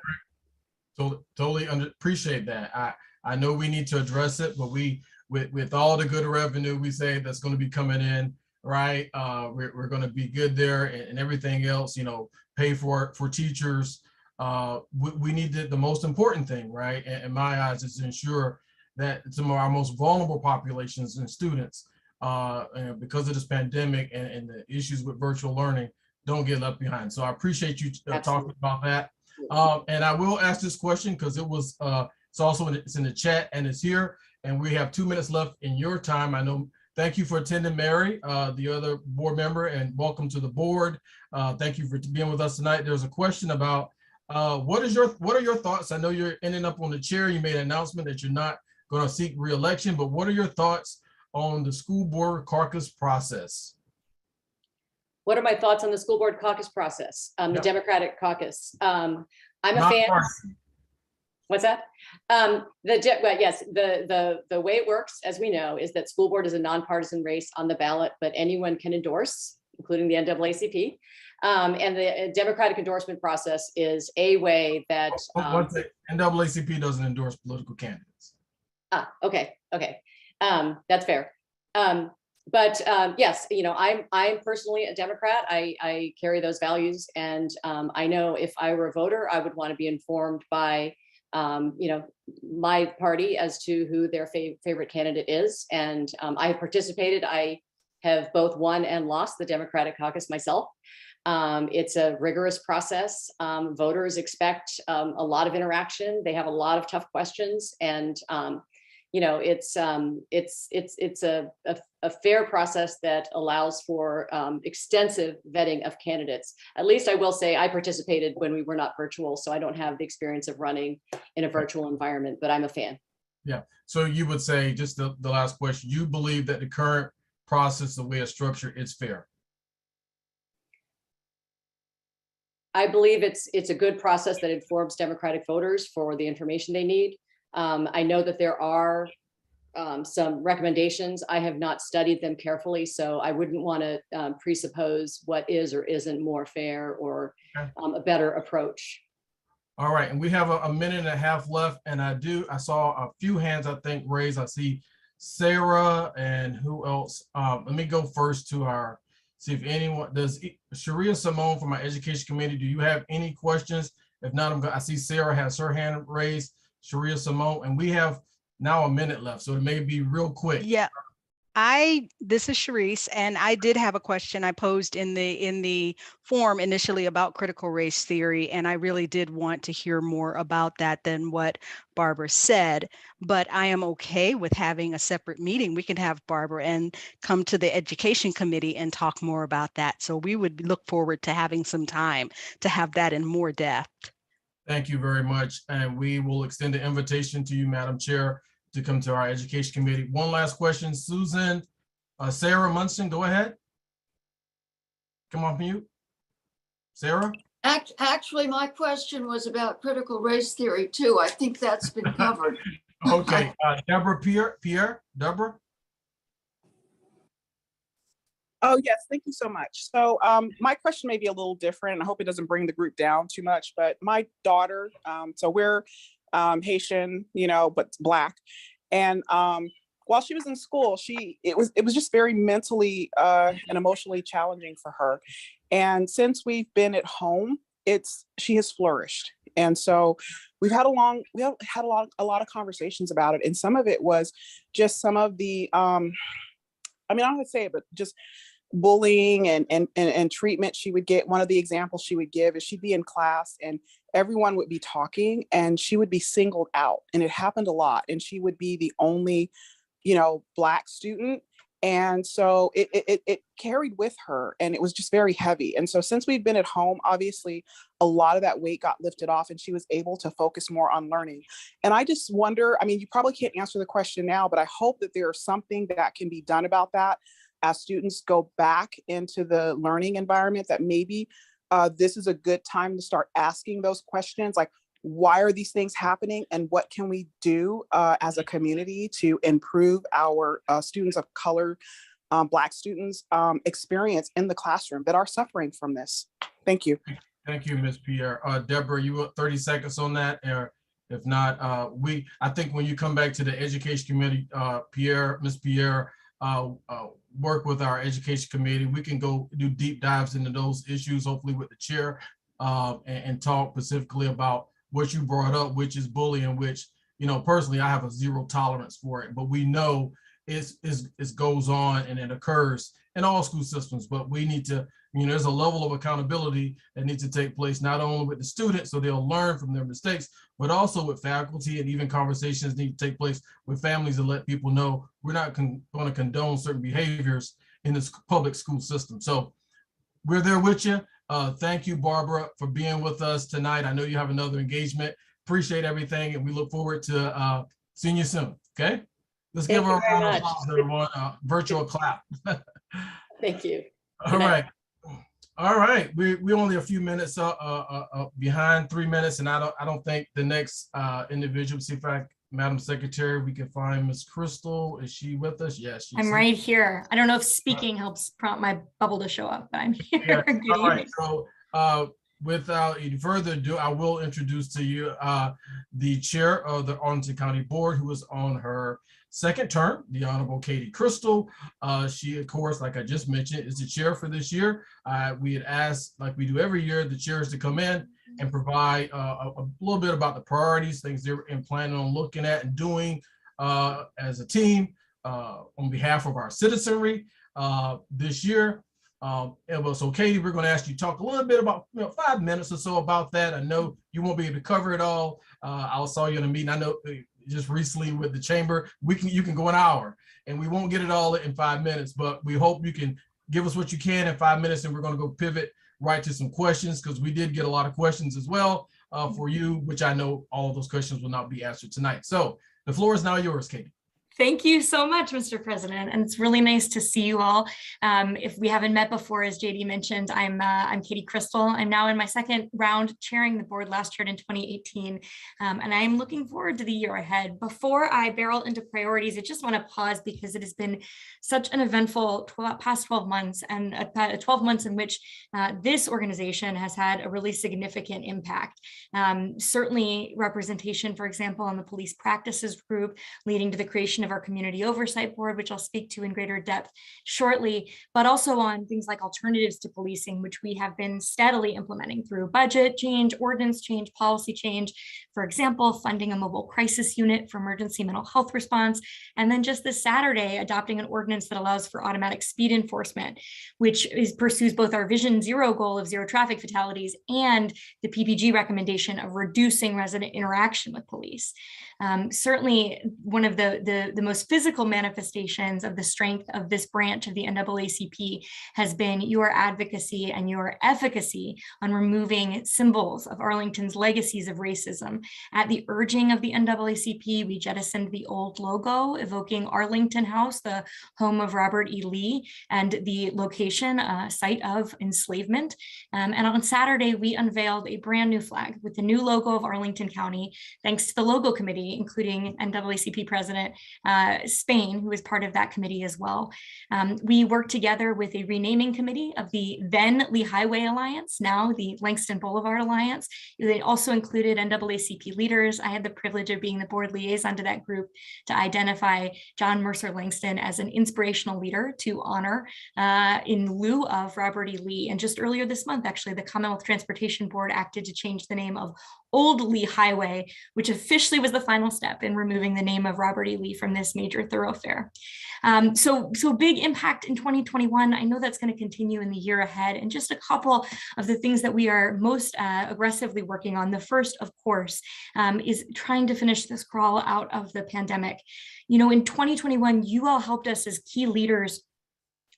So totally appreciate that. I know we need to address it, but with all the good revenue we say that's going to be coming in, right? We're going to be good there, and everything else, you know, pay for teachers. We need the most important thing, right? In my eyes, is to ensure that some of our most vulnerable populations and students, and because of this pandemic and the issues with virtual learning, don't get left behind. So I appreciate you talking about that. And I will ask this question because it was it's in the chat and it's here, and we have 2 minutes left in your time. I know. Thank you for attending, Mary, the other board member, and welcome to the board. Thank you for being with us tonight. There's a question about what are your thoughts? I know you're ending up on the chair. You made an announcement that you're not going to seek re-election, but what are your thoughts on the school board caucus process? What are my thoughts on the school board caucus process? The Democratic caucus. I'm a fan. What's that? Yes, the way it works, as we know, is that school board is a nonpartisan race on the ballot, but anyone can endorse, including the NAACP. And the Democratic endorsement process is a way that NAACP doesn't endorse political candidates. Okay. That's fair. But yes, you know, I'm personally a Democrat. I carry those values, and I know if I were a voter, I would want to be informed by you know, my party as to who their favorite candidate is. And I have participated. I have both won and lost the Democratic caucus myself. It's a rigorous process. Voters expect a lot of interaction. They have a lot of tough questions, and you know, it's a fair process that allows for extensive vetting of candidates. At least I will say I participated when we were not virtual, so I don't have the experience of running in a virtual environment, but I'm a fan. Yeah. So you would say, just the last question, you believe that the current process, the way it's structured, is fair? I believe it's a good process that informs Democratic voters for the information they need. I know that there are some recommendations. I have not studied them carefully, so I wouldn't want to presuppose what is or isn't more fair or a better approach. All right, and we have a minute and a half left, and I saw a few hands, I think, raised. I see Sarah and who else? Let me go first to see if anyone, does Sherrice Simone from our education committee, do you have any questions? If not, I see Sarah has her hand raised, Sherrice Simone, and we have now a minute left, so it may be real quick. Yeah. This is Sherrice, and I did have a question I posed in the form initially about critical race theory, and I really did want to hear more about that than what Barbara said, but I am okay with having a separate meeting. We can have Barbara and come to the education committee and talk more about that. So we would look forward to having some time to have that in more depth. Thank you very much, and we will extend the invitation to you, Madam Chair, to come to our education committee. One last question, Susan, Sarah Munson, go ahead. Come off mute. Sarah? Actually, my question was about critical race theory too. I think that's been covered. Okay, Deborah Pierre, Deborah? Oh, yes, thank you so much. So my question may be a little different. I hope it doesn't bring the group down too much, but my daughter, so we're Haitian, but Black. And while she was in school, it was just very mentally and emotionally challenging for her. And since we've been at home, she has flourished. And so we had a lot of conversations about it. And some of it was just some of the, I don't know how to say it, but just bullying and treatment she would get. One of the examples she would give is she'd be in class and everyone would be talking and she would be singled out, and it happened a lot, and she would be the only Black student, and so it carried with her, and it was just very heavy. And so since we've been at home, obviously a lot of that weight got lifted off and she was able to focus more on learning. And I just wonder, you probably can't answer the question now, but I hope that there's something that can be done about that as students go back into the learning environment, that maybe this is a good time to start asking those questions, like, why are these things happening and what can we do as a community to improve our students of color, Black students experience in the classroom that are suffering from this. Thank you. Thank you, Ms. Pierre. Deborah, you want 30 seconds on that? Or if not, I think when you come back to the education committee, Ms. Pierre, work with our education committee. We can go do deep dives into those issues, hopefully with the chair, and talk specifically about what you brought up, which is bullying, which, personally, I have a zero tolerance for it, but we know it goes on and it occurs in all school systems, but we need to, there's a level of accountability that needs to take place, not only with the students, so they'll learn from their mistakes, but also with faculty, and even conversations need to take place with families to let people know we're not going to condone certain behaviors in this public school system. So we're there with you. Thank you, Barbara, for being with us tonight. I know you have another engagement. Appreciate everything, and we look forward to seeing you soon. Okay, let's give her a round of applause, everyone. Virtual clap. Thank you. All right. We only a few minutes behind, 3 minutes, and I don't think the next individual. See if Madam Secretary, we can find Ms. Cristol. Is she with us? Yes, I'm right here. I don't know if speaking helps prompt my bubble to show up, but I'm here. Yeah. All right. So without any further ado, I will introduce to you the chair of the Arlington County Board, who is on her second term, the Honorable Cristol. She, of course, like I just mentioned, is the chair for this year. We had asked, like we do every year, the chairs to come in and provide a little bit about the priorities, things they're planning on looking at and doing as a team on behalf of our citizenry this year. So Katie, we're going to ask you to talk a little bit about 5 minutes or so about that. I know you won't be able to cover it all. I saw you in a meeting. I know just recently with the chamber, you can go an hour, and we won't get it all in 5 minutes, but we hope you can give us what you can in 5 minutes, and we're going to go pivot right to some questions, because we did get a lot of questions as well for you, which I know all of those questions will not be answered tonight. So the floor is now yours, Katie. Thank you so much, Mr. President, and it's really nice to see you all. If we haven't met before, as JD mentioned, I'm Katie Cristol. I'm now in my second round chairing the board, last chaired in 2018, and I'm looking forward to the year ahead. Before I barrel into priorities, I just want to pause because it has been such an eventful past 12 months, and 12 months in which this organization has had a really significant impact. Certainly representation, for example, on the police practices group, leading to the creation of our community oversight board, which I'll speak to in greater depth shortly, but also on things like alternatives to policing, which we have been steadily implementing through budget change, ordinance change, policy change. For example, funding a mobile crisis unit for emergency mental health response. And then just this Saturday, adopting an ordinance that allows for automatic speed enforcement, which pursues both our Vision Zero goal of zero traffic fatalities and the PPG recommendation of reducing resident interaction with police. Certainly one of the most physical manifestations of the strength of this branch of the NAACP has been your advocacy and your efficacy on removing symbols of Arlington's legacies of racism. At the urging of the NAACP, we jettisoned the old logo evoking Arlington House, the home of Robert E. Lee, and the location, site of enslavement. And on Saturday, we unveiled a brand new flag with the new logo of Arlington County, thanks to the logo committee, including NAACP President Spain, who was part of that committee as well. We worked together with a renaming committee of the then Lee Highway Alliance, now the Langston Boulevard Alliance. They also included NAACP leaders. I had the privilege of being the board liaison to that group to identify John Mercer Langston as an inspirational leader to honor in lieu of Robert E. Lee. And just earlier this month, actually, the Commonwealth Transportation Board acted to change the name of Old Lee Highway, which officially was the final step in removing the name of Robert E. Lee from this major thoroughfare. So big impact in 2021. I know that's going to continue in the year ahead. And just a couple of the things that we are most aggressively working on. The first, of course, is trying to finish this crawl out of the pandemic. You know, in 2021, you all helped us as key leaders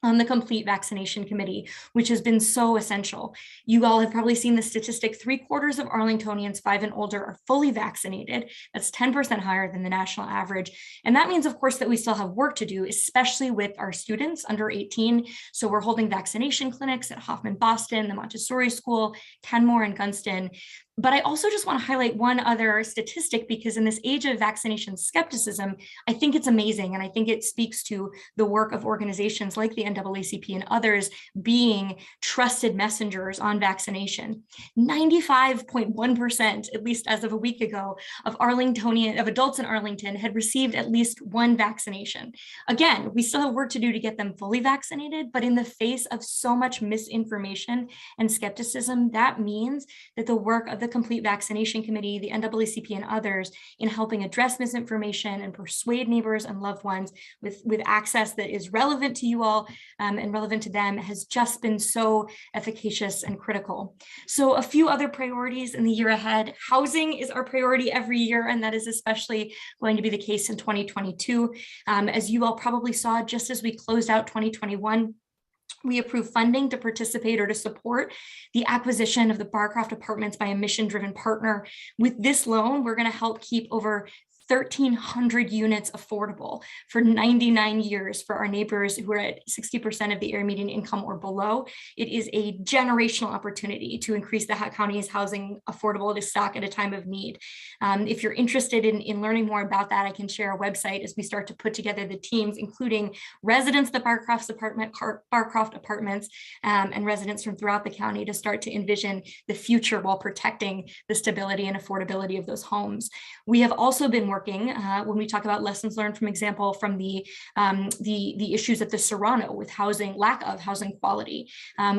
on the Complete Vaccination Committee, which has been so essential. You all have probably seen the statistic, 3/4 of Arlingtonians 5 and older are fully vaccinated. That's 10% higher than the national average. And that means, of course, that we still have work to do, especially with our students under 18. So we're holding vaccination clinics at Hoffman Boston, the Montessori School, Kenmore, and Gunston. But I also just want to highlight one other statistic, because in this age of vaccination skepticism, I think it's amazing. And I think it speaks to the work of organizations like the NAACP and others being trusted messengers on vaccination. 95.1%, at least as of a week ago, of adults in Arlington had received at least one vaccination. Again, we still have work to do to get them fully vaccinated, but in the face of so much misinformation and skepticism, that means that the work of the Complete Vaccination Committee, the NAACP, and others in helping address misinformation and persuade neighbors and loved ones with access that is relevant to you all and relevant to them has just been so efficacious and critical. So a few other priorities in the year ahead. Housing is our priority every year, and that is especially going to be the case in 2022. As you all probably saw, just as we closed out 2021, we approved funding to participate or to support the acquisition of the Barcroft Apartments by a mission-driven partner. With this loan, we're going to help keep over 1,300 units affordable for 99 years for our neighbors who are at 60% of the area median income or below. It is a generational opportunity to increase the county's housing affordability stock at a time of need. If you're interested in learning more about that, I can share a website as we start to put together the teams, including residents of the Barcroft Apartments and residents from throughout the county, to start to envision the future while protecting the stability and affordability of those homes. We have also been working when we talk about lessons learned, from example, from the issues at the Serrano with lack of housing quality.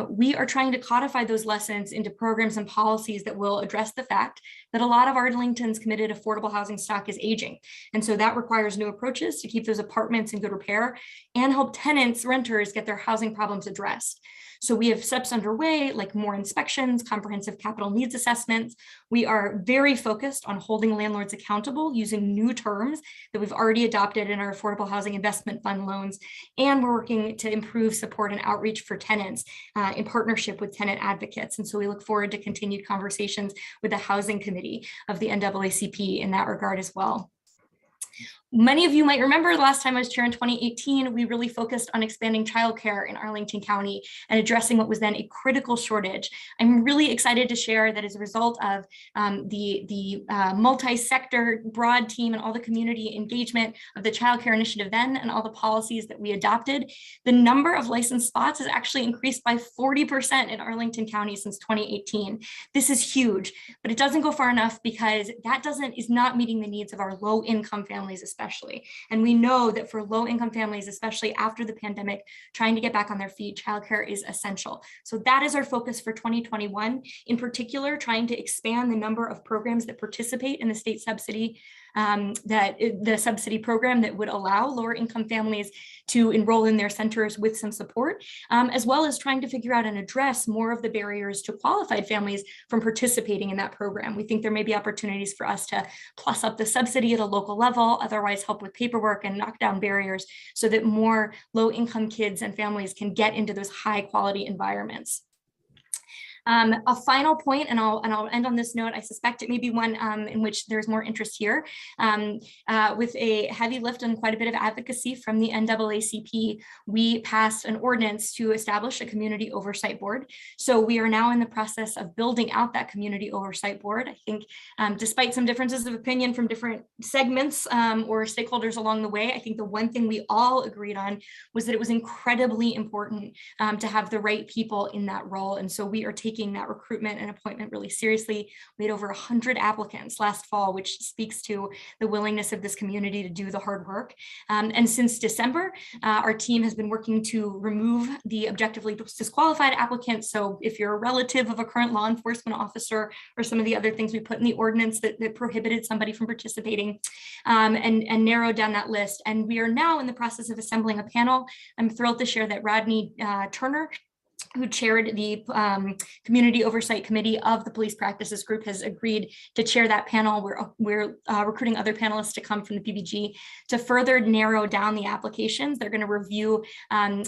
We are trying to codify those lessons into programs and policies that will address the fact that a lot of Arlington's committed affordable housing stock is aging. And so that requires new approaches to keep those apartments in good repair and help renters get their housing problems addressed. So we have steps underway, like more inspections, comprehensive capital needs assessments. We are very focused on holding landlords accountable using new terms that we've already adopted in our Affordable Housing Investment Fund loans. And we're working to improve support and outreach for tenants in partnership with tenant advocates. And so we look forward to continued conversations with the Housing Committee of the NAACP in that regard as well. Many of you might remember the last time I was chair in 2018, we really focused on expanding childcare in Arlington County and addressing what was then a critical shortage. I'm really excited to share that as a result of the multi-sector broad team and all the community engagement of the childcare initiative then and all the policies that we adopted, the number of licensed spots has actually increased by 40% in Arlington County since 2018. This is huge, but it doesn't go far enough because that is not meeting the needs of our low-income families, especially. And we know that for low-income families, especially after the pandemic, trying to get back on their feet, childcare is essential. So that is our focus for 2021. In particular, trying to expand the number of programs that participate in the state subsidy, the subsidy program that would allow lower income families to enroll in their centers with some support, as well as trying to figure out and address more of the barriers to qualified families from participating in that program. We think there may be opportunities for us to plus up the subsidy at a local level, otherwise help with paperwork and knock down barriers so that more low income kids and families can get into those high quality environments. A final point, and I'll end on this note. I suspect it may be one in which there's more interest here. With a heavy lift and quite a bit of advocacy from the NAACP, we passed an ordinance to establish a community oversight board. So we are now in the process of building out that community oversight board. I think despite some differences of opinion from different segments or stakeholders along the way, I think the one thing we all agreed on was that it was incredibly important to have the right people in that role. And so we are taking that recruitment and appointment really seriously. We had over 100 applicants last fall, which speaks to the willingness of this community to do the hard work. And since December, our team has been working to remove the objectively disqualified applicants. So if you're a relative of a current law enforcement officer or some of the other things we put in the ordinance that prohibited somebody from participating, and narrow down that list. And we are now in the process of assembling a panel. I'm thrilled to share that Rodney Turner, who chaired the Community Oversight Committee of the Police Practices Group, has agreed to chair that panel. We're recruiting other panelists to come from the PBG to further narrow down the applications. They're going to review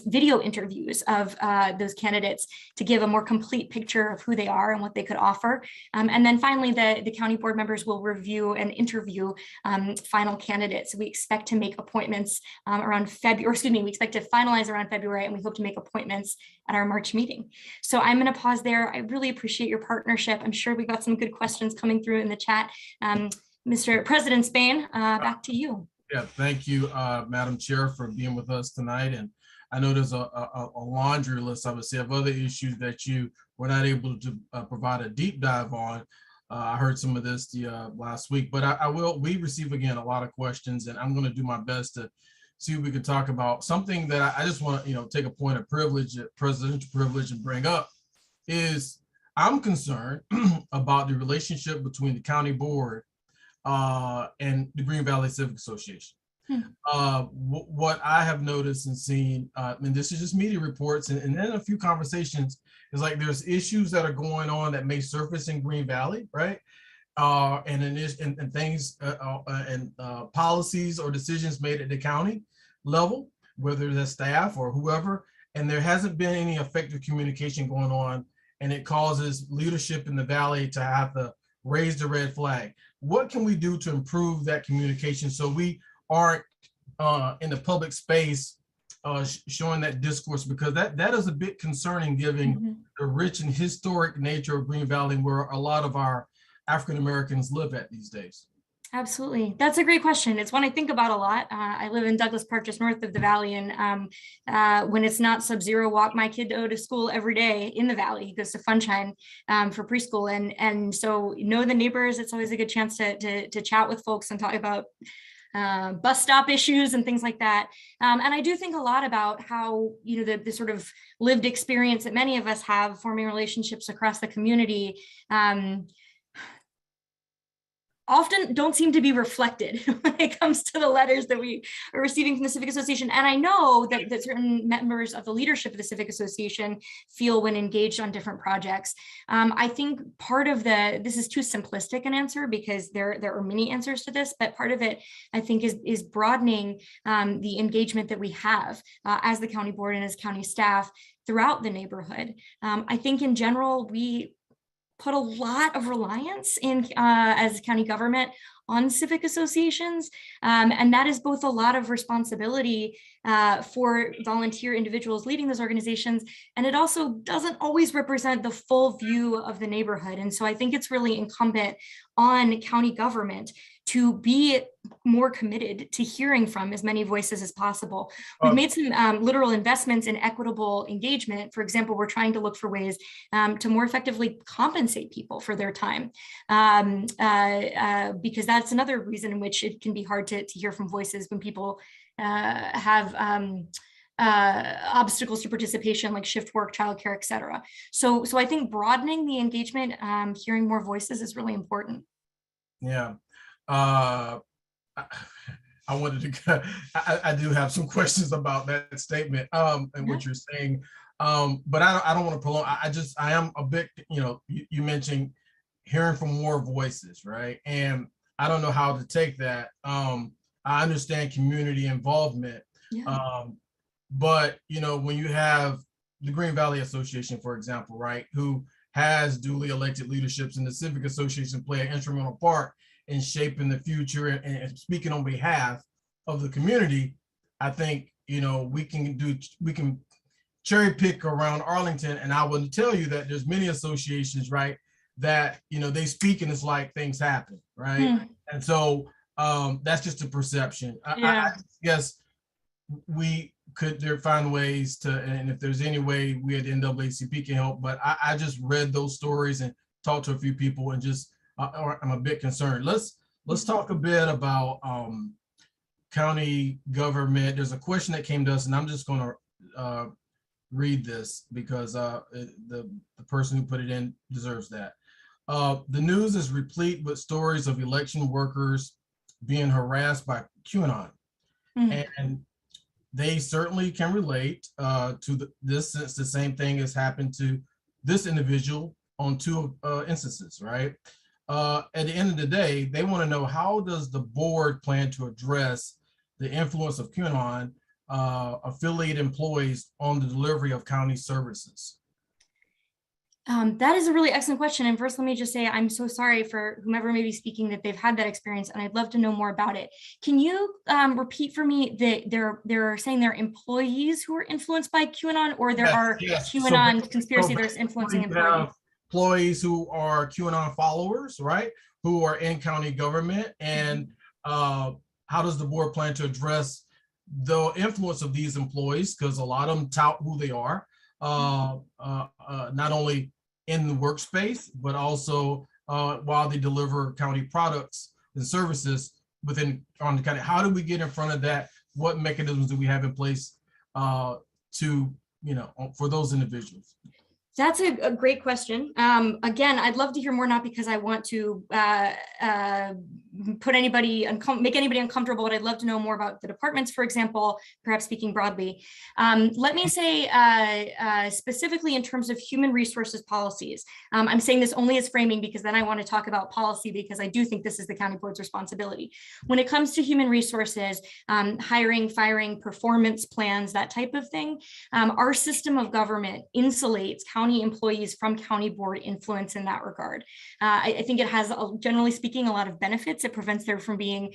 video interviews of those candidates to give a more complete picture of who they are and what they could offer. And then finally, the county board members will review and interview final candidates. We expect to make appointments around February, we expect to finalize around February, and we hope to make appointments at our March meeting. So I'm going to pause there. I really appreciate your partnership. I'm sure we got some good questions coming through in the chat. Mr. President Spain, back to you. Yeah, thank you, Madam Chair, for being with us tonight. And I know there's a laundry list, I would say, of other issues that you were not able to provide a deep dive on. I heard some of this last week, but we receive, again, a lot of questions, and I'm going to do my best to see what we can talk about. Something that I just want to, take a point of privilege, presidential privilege, and bring up is I'm concerned about the relationship between the county board and the Green Valley Civic Association. What I have noticed and seen, and this is just media reports and then a few conversations, is like there's issues that are going on that may surface in Green Valley, right? And things and policies or decisions made at the county level, whether that's staff or whoever, and there hasn't been any effective communication going on, and it causes leadership in the valley to have to raise the red flag. What can we do to improve that communication so we aren't in the public space showing that discourse? Because that is a bit concerning, given the rich and historic nature of Green Valley, where a lot of our African Americans live at these days. Absolutely. That's a great question. It's one I think about a lot. I live in Douglas Park, just north of the valley. And when it's not sub-zero, walk my kid to school every day in the valley. He goes to Funshine for preschool. And so know the neighbors. It's always a good chance to chat with folks and talk about bus stop issues and things like that. And I do think a lot about how, the sort of lived experience that many of us have forming relationships across the community often don't seem to be reflected when it comes to the letters that we are receiving from the Civic Association. And I know that certain members of the leadership of the Civic Association feel when engaged on different projects. I think part of this is too simplistic an answer, because there are many answers to this, but part of it, I think, is broadening the engagement that we have as the county board and as county staff throughout the neighborhood. I think in general, we put a lot of reliance in as county government on civic associations. And that is both a lot of responsibility for volunteer individuals leading those organizations. And it also doesn't always represent the full view of the neighborhood. And so I think it's really incumbent on county government to be more committed to hearing from as many voices as possible. We've made some literal investments in equitable engagement. For example, we're trying to look for ways to more effectively compensate people for their time, because that's another reason in which it can be hard to hear from voices when people have obstacles to participation like shift work, childcare, et cetera. So I think broadening the engagement, hearing more voices is really important. Yeah. I wanted to, I do have some questions about that statement and what you're saying, but I don't want to prolong. I am a bit, you mentioned hearing from more voices, right? And I don't know how to take that. I understand community involvement, but when you have the Green Valley Association, for example, right, who has duly elected leaderships in the Civic Association play an instrumental part in shaping the future and speaking on behalf of the community. I think, we can cherry pick around Arlington, and I will tell you that there's many associations, right, that, they speak and it's like things happen, right? And so that's just a perception. I guess we could find ways to, and if there's any way we at the NAACP can help, but I just read those stories and talked to a few people and just, I'm a bit concerned. Let's talk a bit about county government. There's a question that came to us, and I'm just going to read this because the person who put it in deserves that. The news is replete with stories of election workers being harassed by QAnon, and they certainly can relate to this, since the same thing has happened to this individual on two instances, right? At the end of the day, they want to know, how does the board plan to address the influence of QAnon affiliated employees on the delivery of county services? That is a really excellent question. And first, let me just say, I'm so sorry for whomever may be speaking that they've had that experience, and I'd love to know more about it. Can you repeat for me that they're saying they're employees who are influenced by QAnon, or there are QAnon conspiracy theorists influencing employees? Employees who are QAnon followers, right, who are in county government, and how does the board plan to address the influence of these employees? Because a lot of them tout who they are, not only in the workspace, but also while they deliver county products and services on the county. How do we get in front of that? What mechanisms do we have in place to, for those individuals? That's a great question. Again, I'd love to hear more, not because I want to make anybody uncomfortable, but I'd love to know more about the departments, for example, perhaps speaking broadly. Let me say specifically in terms of human resources policies. I'm saying this only as framing because then I want to talk about policy, because I do think this is the county board's responsibility. When it comes to human resources, hiring, firing, performance plans, that type of thing, our system of government insulates county employees from county board influence in that regard. I think it has, generally speaking, a lot of benefits. It prevents there from being,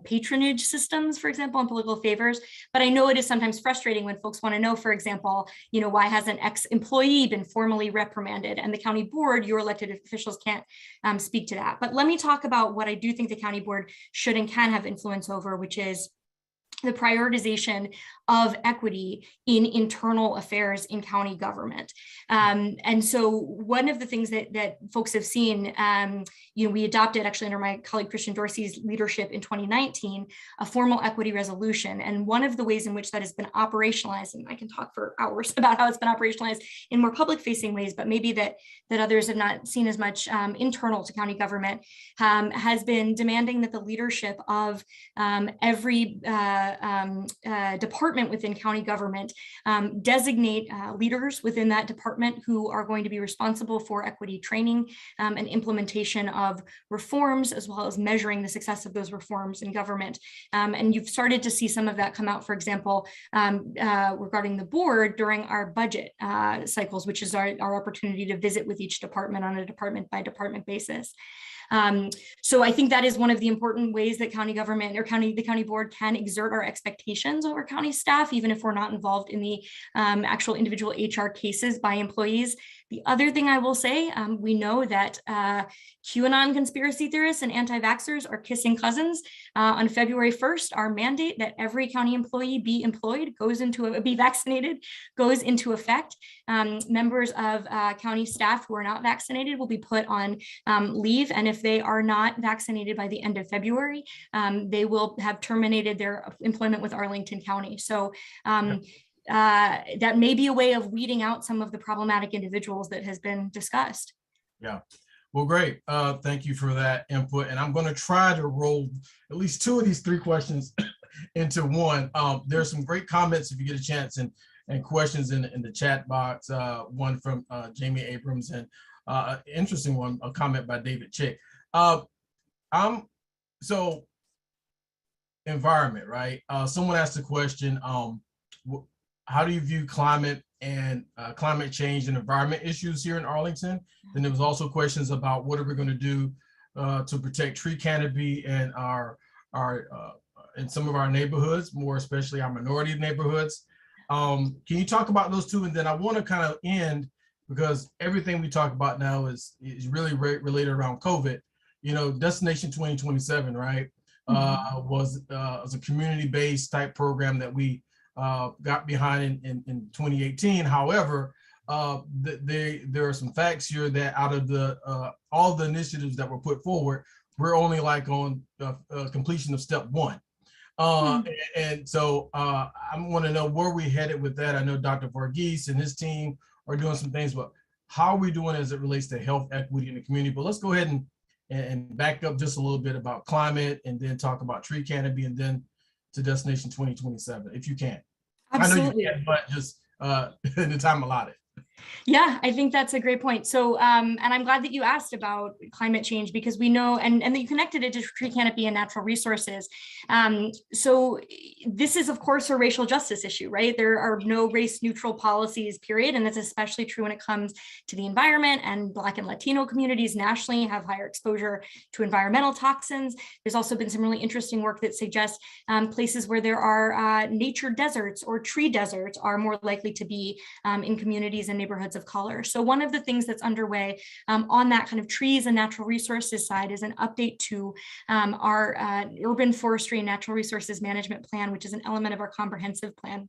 patronage systems, for example, and political favors. But I know it is sometimes frustrating when folks want to know, for example, why has an ex-employee been formally reprimanded? And the county board, your elected officials, can't speak to that. But let me talk about what I do think the county board should and can have influence over, which is the prioritization of equity in internal affairs in county government. And so one of the things that folks have seen, we adopted actually under my colleague Christian Dorsey's leadership in 2019, a formal equity resolution. And one of the ways in which that has been operationalized, and I can talk for hours about how it's been operationalized in more public facing ways, but maybe that others have not seen as much internal to county government, has been demanding that the leadership of every department within county government designate leaders within that department who are going to be responsible for equity training and implementation of reforms, as well as measuring the success of those reforms in government. And you've started to see some of that come out, for example, regarding the board during our budget cycles, which is our opportunity to visit with each department on a department by department basis. So I think that is one of the important ways that county government or the county board can exert our expectations over county staff, even if we're not involved in the actual individual HR cases by employees. The other thing I will say, we know that QAnon conspiracy theorists and anti-vaxxers are kissing cousins. On February 1st, our mandate that every county employee be vaccinated goes into effect. Members of county staff who are not vaccinated will be put on leave, and if they are not vaccinated by the end of February, they will have terminated their employment with Arlington County. So that may be a way of weeding out some of the problematic individuals that has been discussed. Yeah, well, great. Thank you for that input. And I'm going to try to roll at least two of these three questions into one. There's some great comments if you get a chance and questions in the chat box. One from Jamie Abrams and an interesting one, a comment by David Chick. So environment, right? Someone asked the question, how do you view climate and climate change and environment issues here in Arlington? Then there was also questions about what are we going to do to protect tree canopy and in some of our neighborhoods, more especially our minority neighborhoods. Can you talk about those two? And then I want to kind of end, because everything we talk about now is really related around COVID. You know, Destination 2027, right? Was a community-based type program that we got behind in 2018. However, there are some facts here that out of all the initiatives that were put forward, we're only like on completion of step one. And so I want to know where we headed with that. I know Dr. Varghese and his team are doing some things, but how are we doing as it relates to health equity in the community? But let's go ahead and back up just a little bit about climate, and then talk about tree canopy, and then to Destination 2027, if you can. Absolutely. I know you can, but just in the time allotted. Yeah, I think that's a great point. So, and I'm glad that you asked about climate change, because we know, and that you connected it to tree canopy and natural resources. So this is, of course, a racial justice issue, right? There are no race neutral policies, period. And that's especially true when it comes to the environment, and Black and Latino communities nationally have higher exposure to environmental toxins. There's also been some really interesting work that suggests places where there are nature deserts or tree deserts are more likely to be in communities and neighborhoods of color. So one of the things that's underway on that kind of trees and natural resources side is an update to our urban forestry and natural resources management plan, which is an element of our comprehensive plan.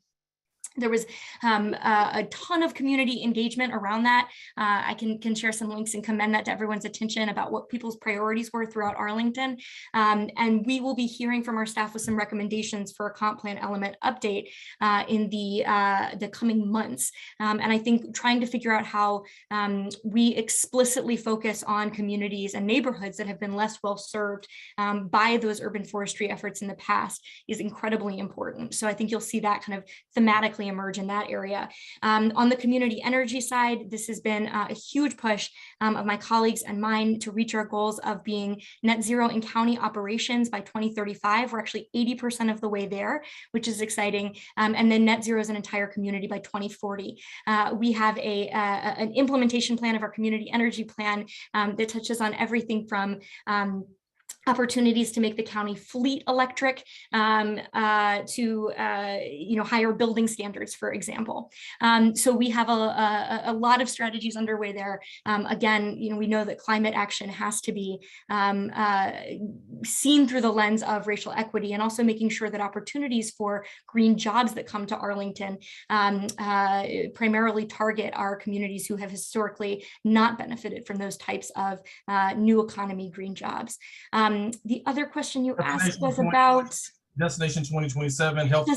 There was a ton of community engagement around that. I can share some links and commend that to everyone's attention about what people's priorities were throughout Arlington. And we will be hearing from our staff with some recommendations for a comp plan element update in the coming months. And I think trying to figure out how we explicitly focus on communities and neighborhoods that have been less well served by those urban forestry efforts in the past is incredibly important. So I think you'll see that kind of thematically emerge in that area. On the community energy side, this has been a huge push of my colleagues and mine to reach our goals of being net zero in county operations by 2035. We're actually 80% of the way there, which is exciting. And then net zero as an entire community by 2040. We have an implementation plan of our community energy plan that touches on everything from opportunities to make the county fleet electric to higher building standards, for example. So we have a lot of strategies underway there. Again, we know that climate action has to be seen through the lens of racial equity, and also making sure that opportunities for green jobs that come to Arlington primarily target our communities who have historically not benefited from those types of new economy green jobs. The other question you asked was about Destination 2027 health.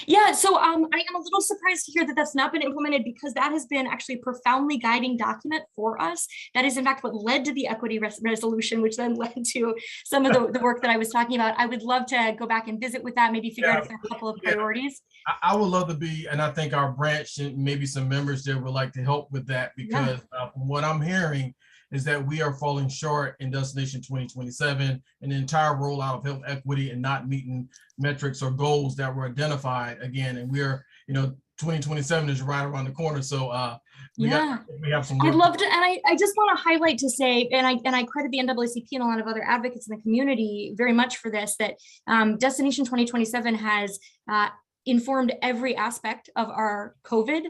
Yeah, so I am a little surprised to hear that that's not been implemented, because that has been actually a profoundly guiding document for us. That is in fact what led to the equity resolution, which then led to some of the work that I was talking about. I would love to go back and visit with that, maybe figure out if there are a couple of priorities. I would love to be, and I think our branch and maybe some members there would like to help with that, because from what I'm hearing is that we are falling short in Destination 2027 and the entire rollout of health equity, and not meeting metrics or goals that were identified again. And we're, 2027 is right around the corner. So we have some work. I'd love to, and I just want to highlight to say, and I credit the NAACP and a lot of other advocates in the community very much for this, that Destination 2027 has informed every aspect of our COVID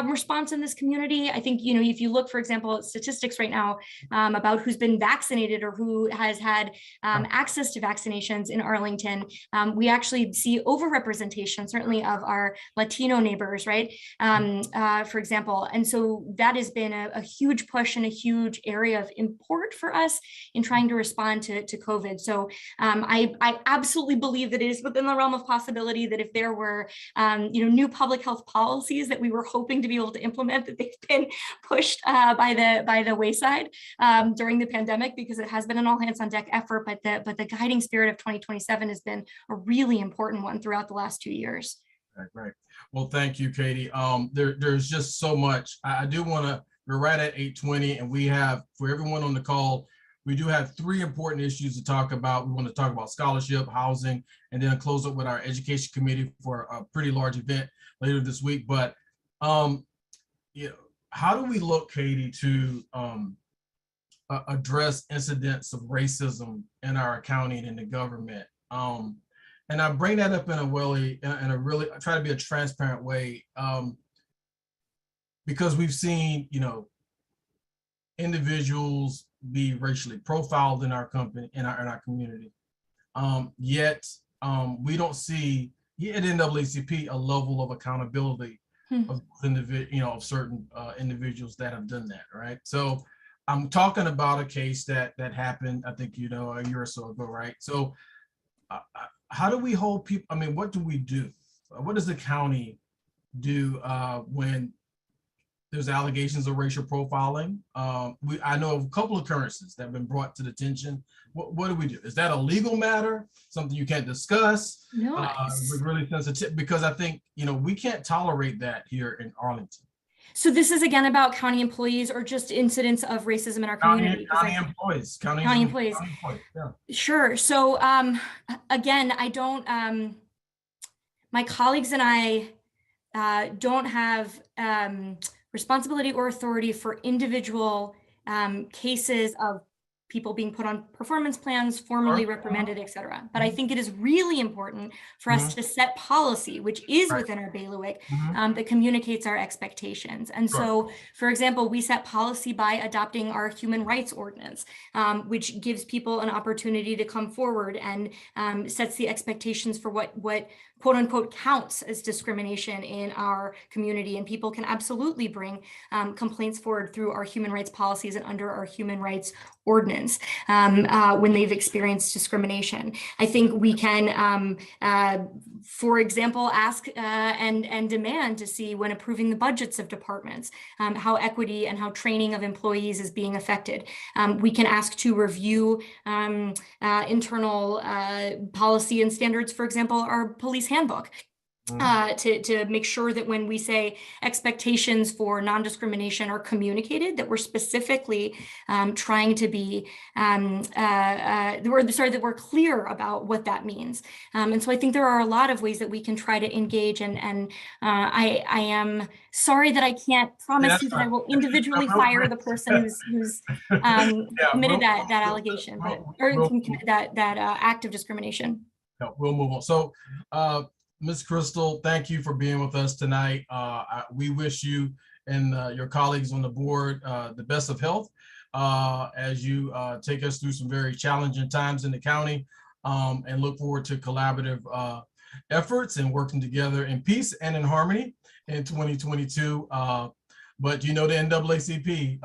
response in this community. I think, you know, if you look, for example, at statistics right now about who's been vaccinated or who has had access to vaccinations in Arlington, we actually see overrepresentation, certainly of our Latino neighbors, right? For example, and so that has been a huge push and a huge area of import for us in trying to respond to COVID. So I absolutely believe that it is within the realm of possibility that if there were new public health policies that we were hoping to be able to implement, that they've been pushed by the wayside during the pandemic, because it has been an all hands on deck effort. But the guiding spirit of 2027 has been a really important one throughout the last 2 years. Right. Well, thank you, Katie. There's just so much. I do want to. We're right at 8:20, and we have, for everyone on the call, we do have 3 important issues to talk about. We want to talk about scholarship, housing, and then close up with our education committee for a pretty large event later this week. But how do we look, Katie, to address incidents of racism in our county and in the government? And I bring that up in a really I try to be a transparent way, because we've seen, individuals be racially profiled in our company, in our community. Yet we don't see at NAACP a level of accountability of certain individuals that have done that, right? So I'm talking about a case that happened, I think, a year or so ago, right? So how do we hold people? I mean, what do we do? What does the county do when there's allegations of racial profiling? I know of a couple of occurrences that have been brought to the attention. What do we do? Is that a legal matter? Something you can't discuss? No. We're really sensitive, because I think, we can't tolerate that here in Arlington. So this is again about county employees or just incidents of racism in our community? County employees. County employees. Yeah. Sure. So again, I don't, my colleagues and I don't have responsibility or authority for individual cases of people being put on performance plans, formally reprimanded, et cetera. But I think it is really important for us to set policy, which is within our bailiwick, that communicates our expectations. And so, for example, we set policy by adopting our human rights ordinance, which gives people an opportunity to come forward and sets the expectations for what quote unquote counts as discrimination in our community. And people can absolutely bring complaints forward through our human rights policies and under our human rights ordinance when they've experienced discrimination. I think we can, for example, ask and demand to see, when approving the budgets of departments, how equity and how training of employees is being affected. We can ask to review internal policy and standards, for example, our police handbook. To make sure that when we say expectations for non-discrimination are communicated, that we're specifically trying to be, that we're clear about what that means. And so I think there are a lot of ways that we can try to engage, and I am sorry that I can't promise you that I will individually fire the person who's committed that allegation, or committed that act of discrimination. No, we'll move on. So, Ms. Cristol, thank you for being with us tonight. We wish you and your colleagues on the board the best of health as you take us through some very challenging times in the county, and look forward to collaborative efforts and working together in peace and in harmony in 2022. But the NAACP,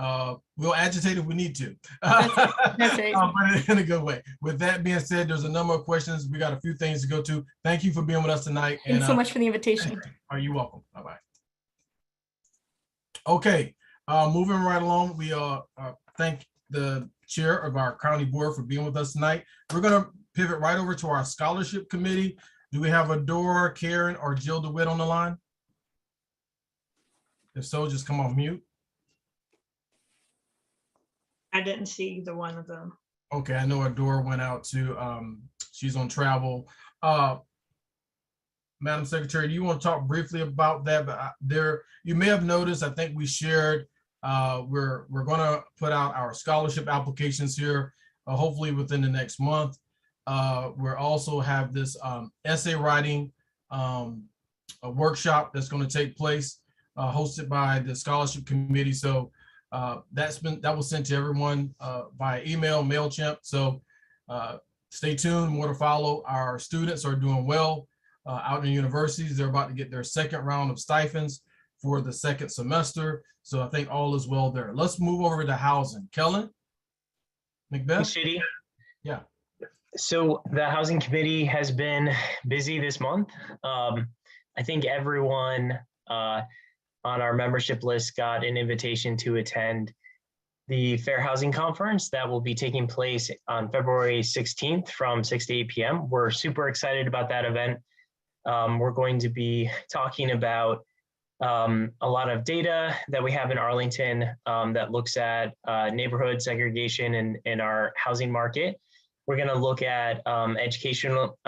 we'll agitate if we need to. That's right. But in a good way. With that being said, there's a number of questions. We got a few things to go to. Thank you for being with us tonight. Thanks so much for the invitation. Are you welcome? Bye-bye. Okay, moving right along. We thank the chair of our county board for being with us tonight. We're gonna pivot right over to our scholarship committee. Do we have Adora, Karen, or Jill DeWitt on the line? If so, just come off mute. I didn't see either one of them. Okay, I know Adora went out to, she's on travel. Madam Secretary, do you want to talk briefly about that? But you may have noticed, I think we shared, we're going to put out our scholarship applications here, hopefully within the next month. We're also have this essay writing a workshop that's going to take place, hosted by the scholarship committee. So that was sent to everyone via email, MailChimp. So stay tuned, more to follow. Our students are doing well out in universities. They're about to get their second round of stipends for the second semester. So I think all is well there. Let's move over to housing. Kellen? Macbeth? Shitty. Yeah. So the housing committee has been busy this month. I think everyone on our membership list got an invitation to attend the Fair Housing Conference that will be taking place on February 16th from 6 to 8 p.m. We're super excited about that event. We're going to be talking about a lot of data that we have in Arlington that looks at neighborhood segregation in our housing market. We're going to look at educational,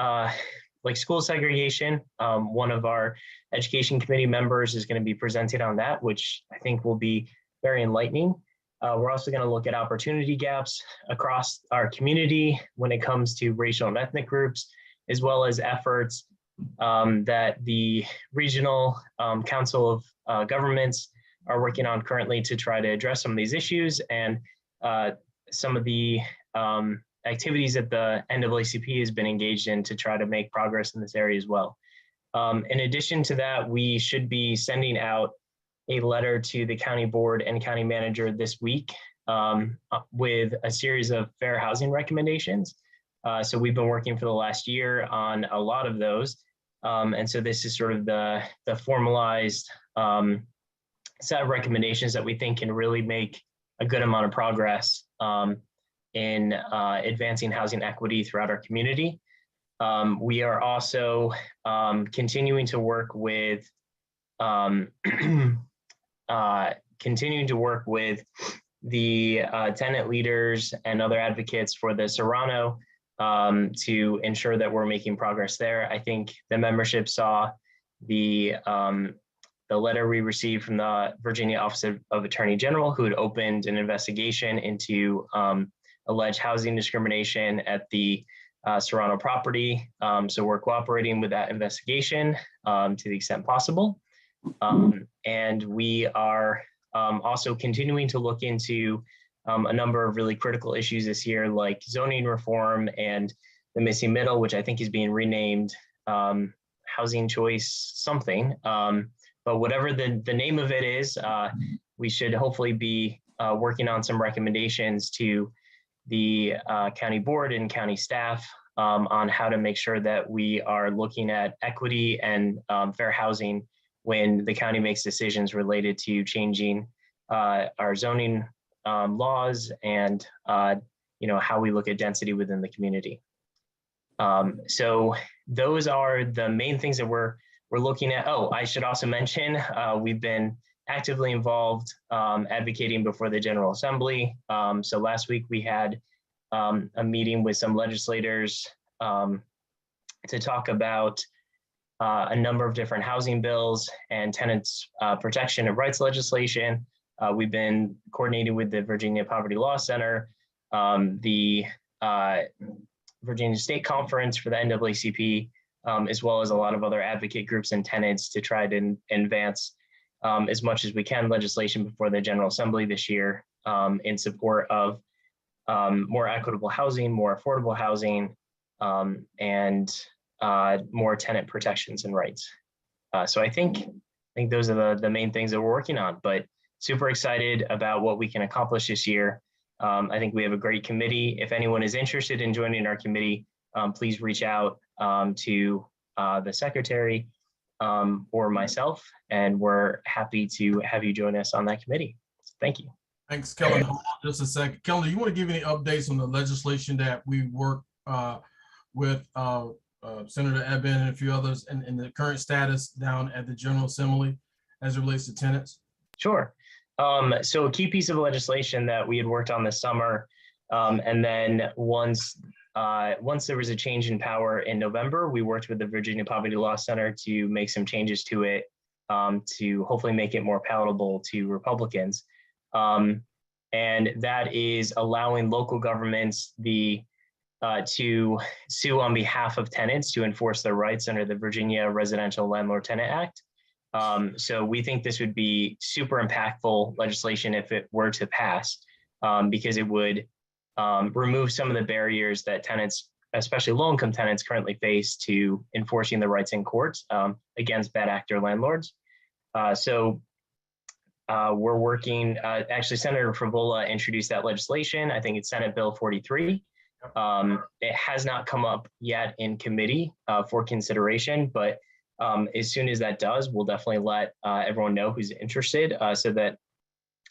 like school segregation. One of our education committee members is going to be presenting on that, which I think will be very enlightening. We're also going to look at opportunity gaps across our community when it comes to racial and ethnic groups, as well as efforts that the Regional Council of Governments are working on currently to try to address some of these issues, and some of the activities that the NAACP has been engaged in to try to make progress in this area as well. In addition to that, we should be sending out a letter to the county board and county manager this week with a series of fair housing recommendations. So we've been working for the last year on a lot of those. And so this is sort of the formalized set of recommendations that we think can really make a good amount of progress in advancing housing equity throughout our community. We are also continuing to work with the tenant leaders and other advocates for the Serrano to ensure that we're making progress there. I think the membership saw the letter we received from the Virginia Office of Attorney General, who had opened an investigation into alleged housing discrimination at the Serrano property. So we're cooperating with that investigation to the extent possible. And we are also continuing to look into a number of really critical issues this year, like zoning reform and the missing middle, which I think is being renamed housing choice something. But whatever the name of it is, we should hopefully be working on some recommendations to the county board and county staff on how to make sure that we are looking at equity and fair housing when the county makes decisions related to changing our zoning laws and how we look at density within the community. So those are the main things that we're looking at. Oh, I should also mention we've been actively involved advocating before the General Assembly. So last week we had a meeting with some legislators to talk about a number of different housing bills and tenants protection and rights legislation. We've been coordinating with the Virginia Poverty Law Center, the Virginia State Conference for the NAACP, as well as a lot of other advocate groups and tenants to try to advance as much as we can legislation before the General Assembly this year in support of more equitable housing, more affordable housing, and more tenant protections and rights. So I think those are the main things that we're working on, but super excited about what we can accomplish this year. I think we have a great committee. If anyone is interested in joining our committee, please reach out to the secretary or myself, and we're happy to have you join us on that committee. Thank you. Thanks, Kellen. Hold on just a second. Kellen, do you want to give any updates on the legislation that we work with Senator Eben and a few others and the current status down at the General Assembly as it relates to tenants? Sure. So a key piece of legislation that we had worked on this summer, and then once once there was a change in power in November, we worked with the Virginia Poverty Law Center to make some changes to it to hopefully make it more palatable to Republicans. And that is allowing local governments to sue on behalf of tenants to enforce their rights under the Virginia Residential Landlord Tenant Act. So we think this would be super impactful legislation if it were to pass, because it would remove some of the barriers that tenants, especially low-income tenants, currently face to enforcing their rights in courts against bad actor landlords. So we're working, actually Senator Frivola introduced that legislation. I think it's Senate Bill 43. It has not come up yet in committee for consideration, but as soon as that does, we'll definitely let everyone know who's interested so that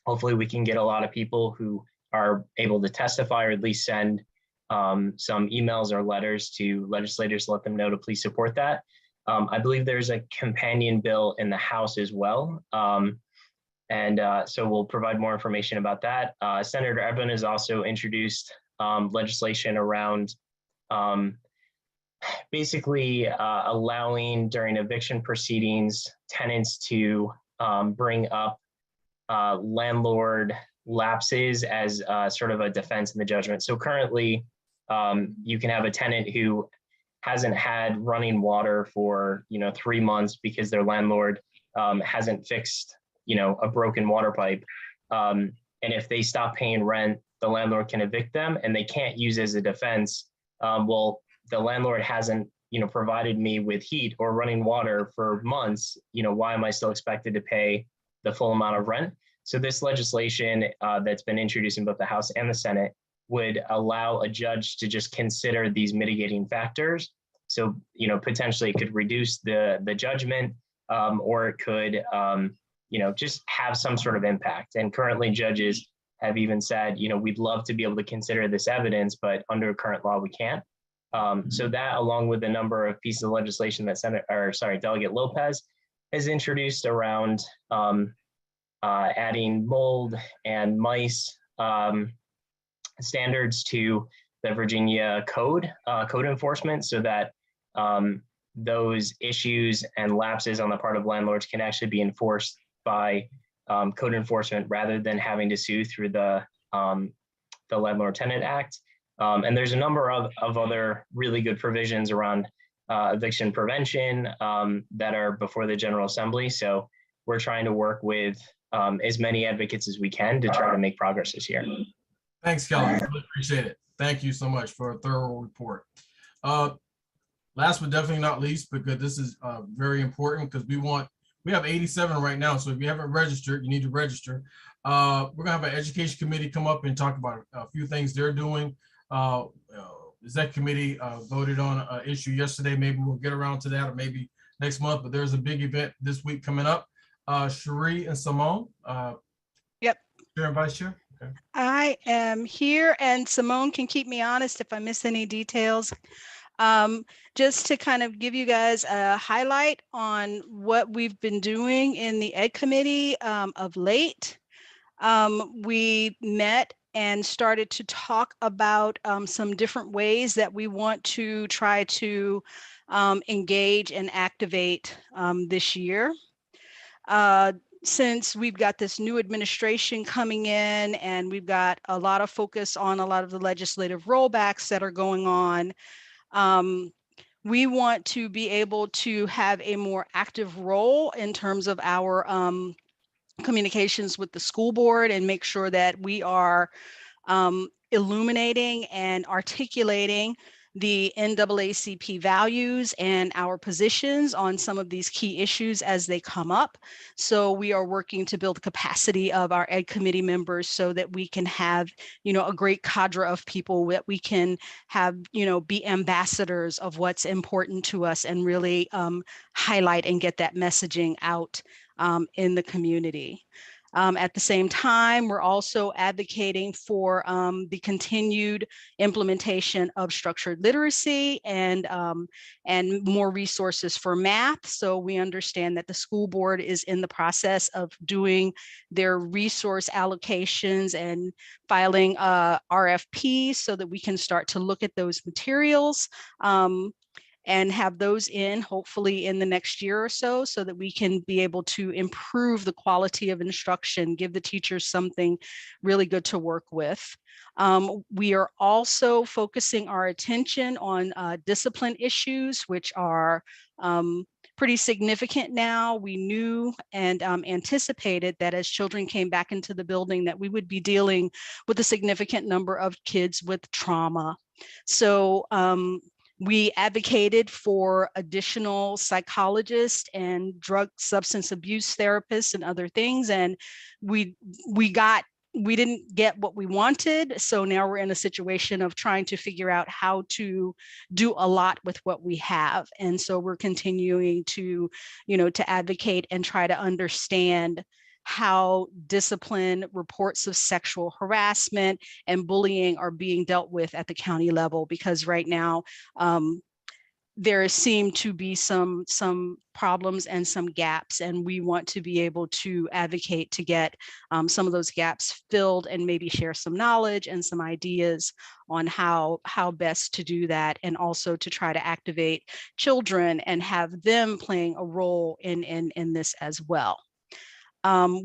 hopefully we can get a lot of people who are able to testify or at least send some emails or letters to legislators to let them know to please support that. I believe there's a companion bill in the House as well. So we'll provide more information about that. Senator Eben has also introduced legislation around basically allowing during eviction proceedings tenants to bring up landlord lapses as sort of a defense in the judgment. So currently you can have a tenant who hasn't had running water for 3 months because their landlord hasn't fixed a broken water pipe, and if they stop paying rent, the landlord can evict them, and they can't use as a defense, well, the landlord hasn't provided me with heat or running water for months, why am I still expected to pay the full amount of rent? So this legislation that's been introduced in both the House and the Senate would allow a judge to just consider these mitigating factors. So potentially it could reduce the judgment, or it could just have some sort of impact. And currently judges have even said, we'd love to be able to consider this evidence, but under current law, we can't. So that, along with a number of pieces of legislation that Delegate Lopez has introduced around adding mold and mice standards to the Virginia code enforcement, so that those issues and lapses on the part of landlords can actually be enforced by code enforcement rather than having to sue through the Landlord Tenant Act. And there's a number of other really good provisions around eviction prevention that are before the General Assembly. So we're trying to work with as many advocates as we can to try to make progress this year. Thanks, Kelly. Really appreciate it. Thank you so much for a thorough report. Last but definitely not least, because this is very important, because we have 87 right now. So if you haven't registered, you need to register. We're gonna have an education committee come up and talk about a few things they're doing. Exec committee voted on an issue yesterday. Maybe we'll get around to that, or maybe next month, but there's a big event this week coming up. Sherrice and Simone. Yep. Chair and Vice Chair. Okay. I am here, and Simone can keep me honest if I miss any details. Just to kind of give you guys a highlight on what we've been doing in the Ed Committee of late. We met and started to talk about some different ways that we want to try to engage and activate this year. Since we've got this new administration coming in and we've got a lot of focus on a lot of the legislative rollbacks that are going on, we want to be able to have a more active role in terms of our communications with the school board and make sure that we are illuminating and articulating the NAACP values and our positions on some of these key issues as they come up. So we are working to build the capacity of our Ed Committee members so that we can have, a great cadre of people that we can have, be ambassadors of what's important to us and really highlight and get that messaging out in the community. At the same time, we're also advocating for the continued implementation of structured literacy and more resources for math. So we understand that the school board is in the process of doing their resource allocations and filing RFPs so that we can start to look at those materials. And have those in hopefully in the next year or so that we can be able to improve the quality of instruction, give the teachers something really good to work with. We are also focusing our attention on discipline issues, which are pretty significant now. We knew and anticipated that as children came back into the building that we would be dealing with a significant number of kids with trauma. So we advocated for additional psychologists and drug substance abuse therapists and other things. And we didn't get what we wanted. So now we're in a situation of trying to figure out how to do a lot with what we have. And so we're continuing to, to advocate and try to understand how discipline, reports of sexual harassment and bullying are being dealt with at the county level, because right now there seem to be some problems and some gaps, and we want to be able to advocate to get some of those gaps filled and maybe share some knowledge and some ideas on how best to do that, and also to try to activate children and have them playing a role in this as well.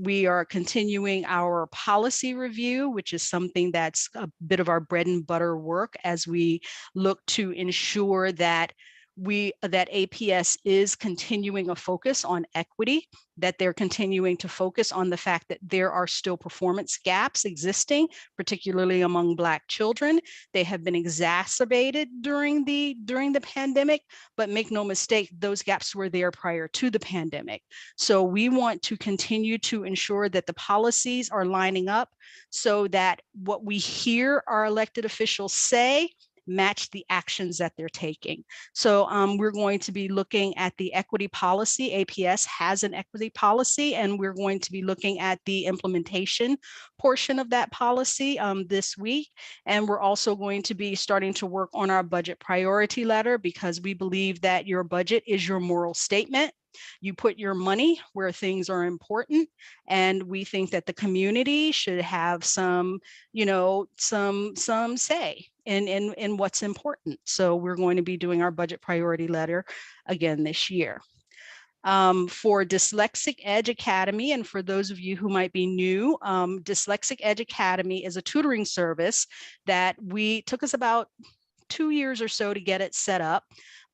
We are continuing our policy review, which is something that's a bit of our bread and butter work as we look to ensure that APS is continuing a focus on equity, that they're continuing to focus on the fact that there are still performance gaps existing, particularly among Black children. They have been exacerbated during the pandemic, but make no mistake, those gaps were there prior to the pandemic. So we want to continue to ensure that the policies are lining up so that what we hear our elected officials say match the actions that they're taking. So we're going to be looking at the equity policy. APS has an equity policy, and we're going to be looking at the implementation portion of that policy this week. And we're also going to be starting to work on our budget priority letter, because we believe that your budget is your moral statement. You put your money where things are important, and we think that the community should have some say in what's important. So we're going to be doing our budget priority letter again this year. For Dyslexic Edge Academy, and for those of you who might be new, Dyslexic Edge Academy is a tutoring service that took us about 2 years or so to get it set up.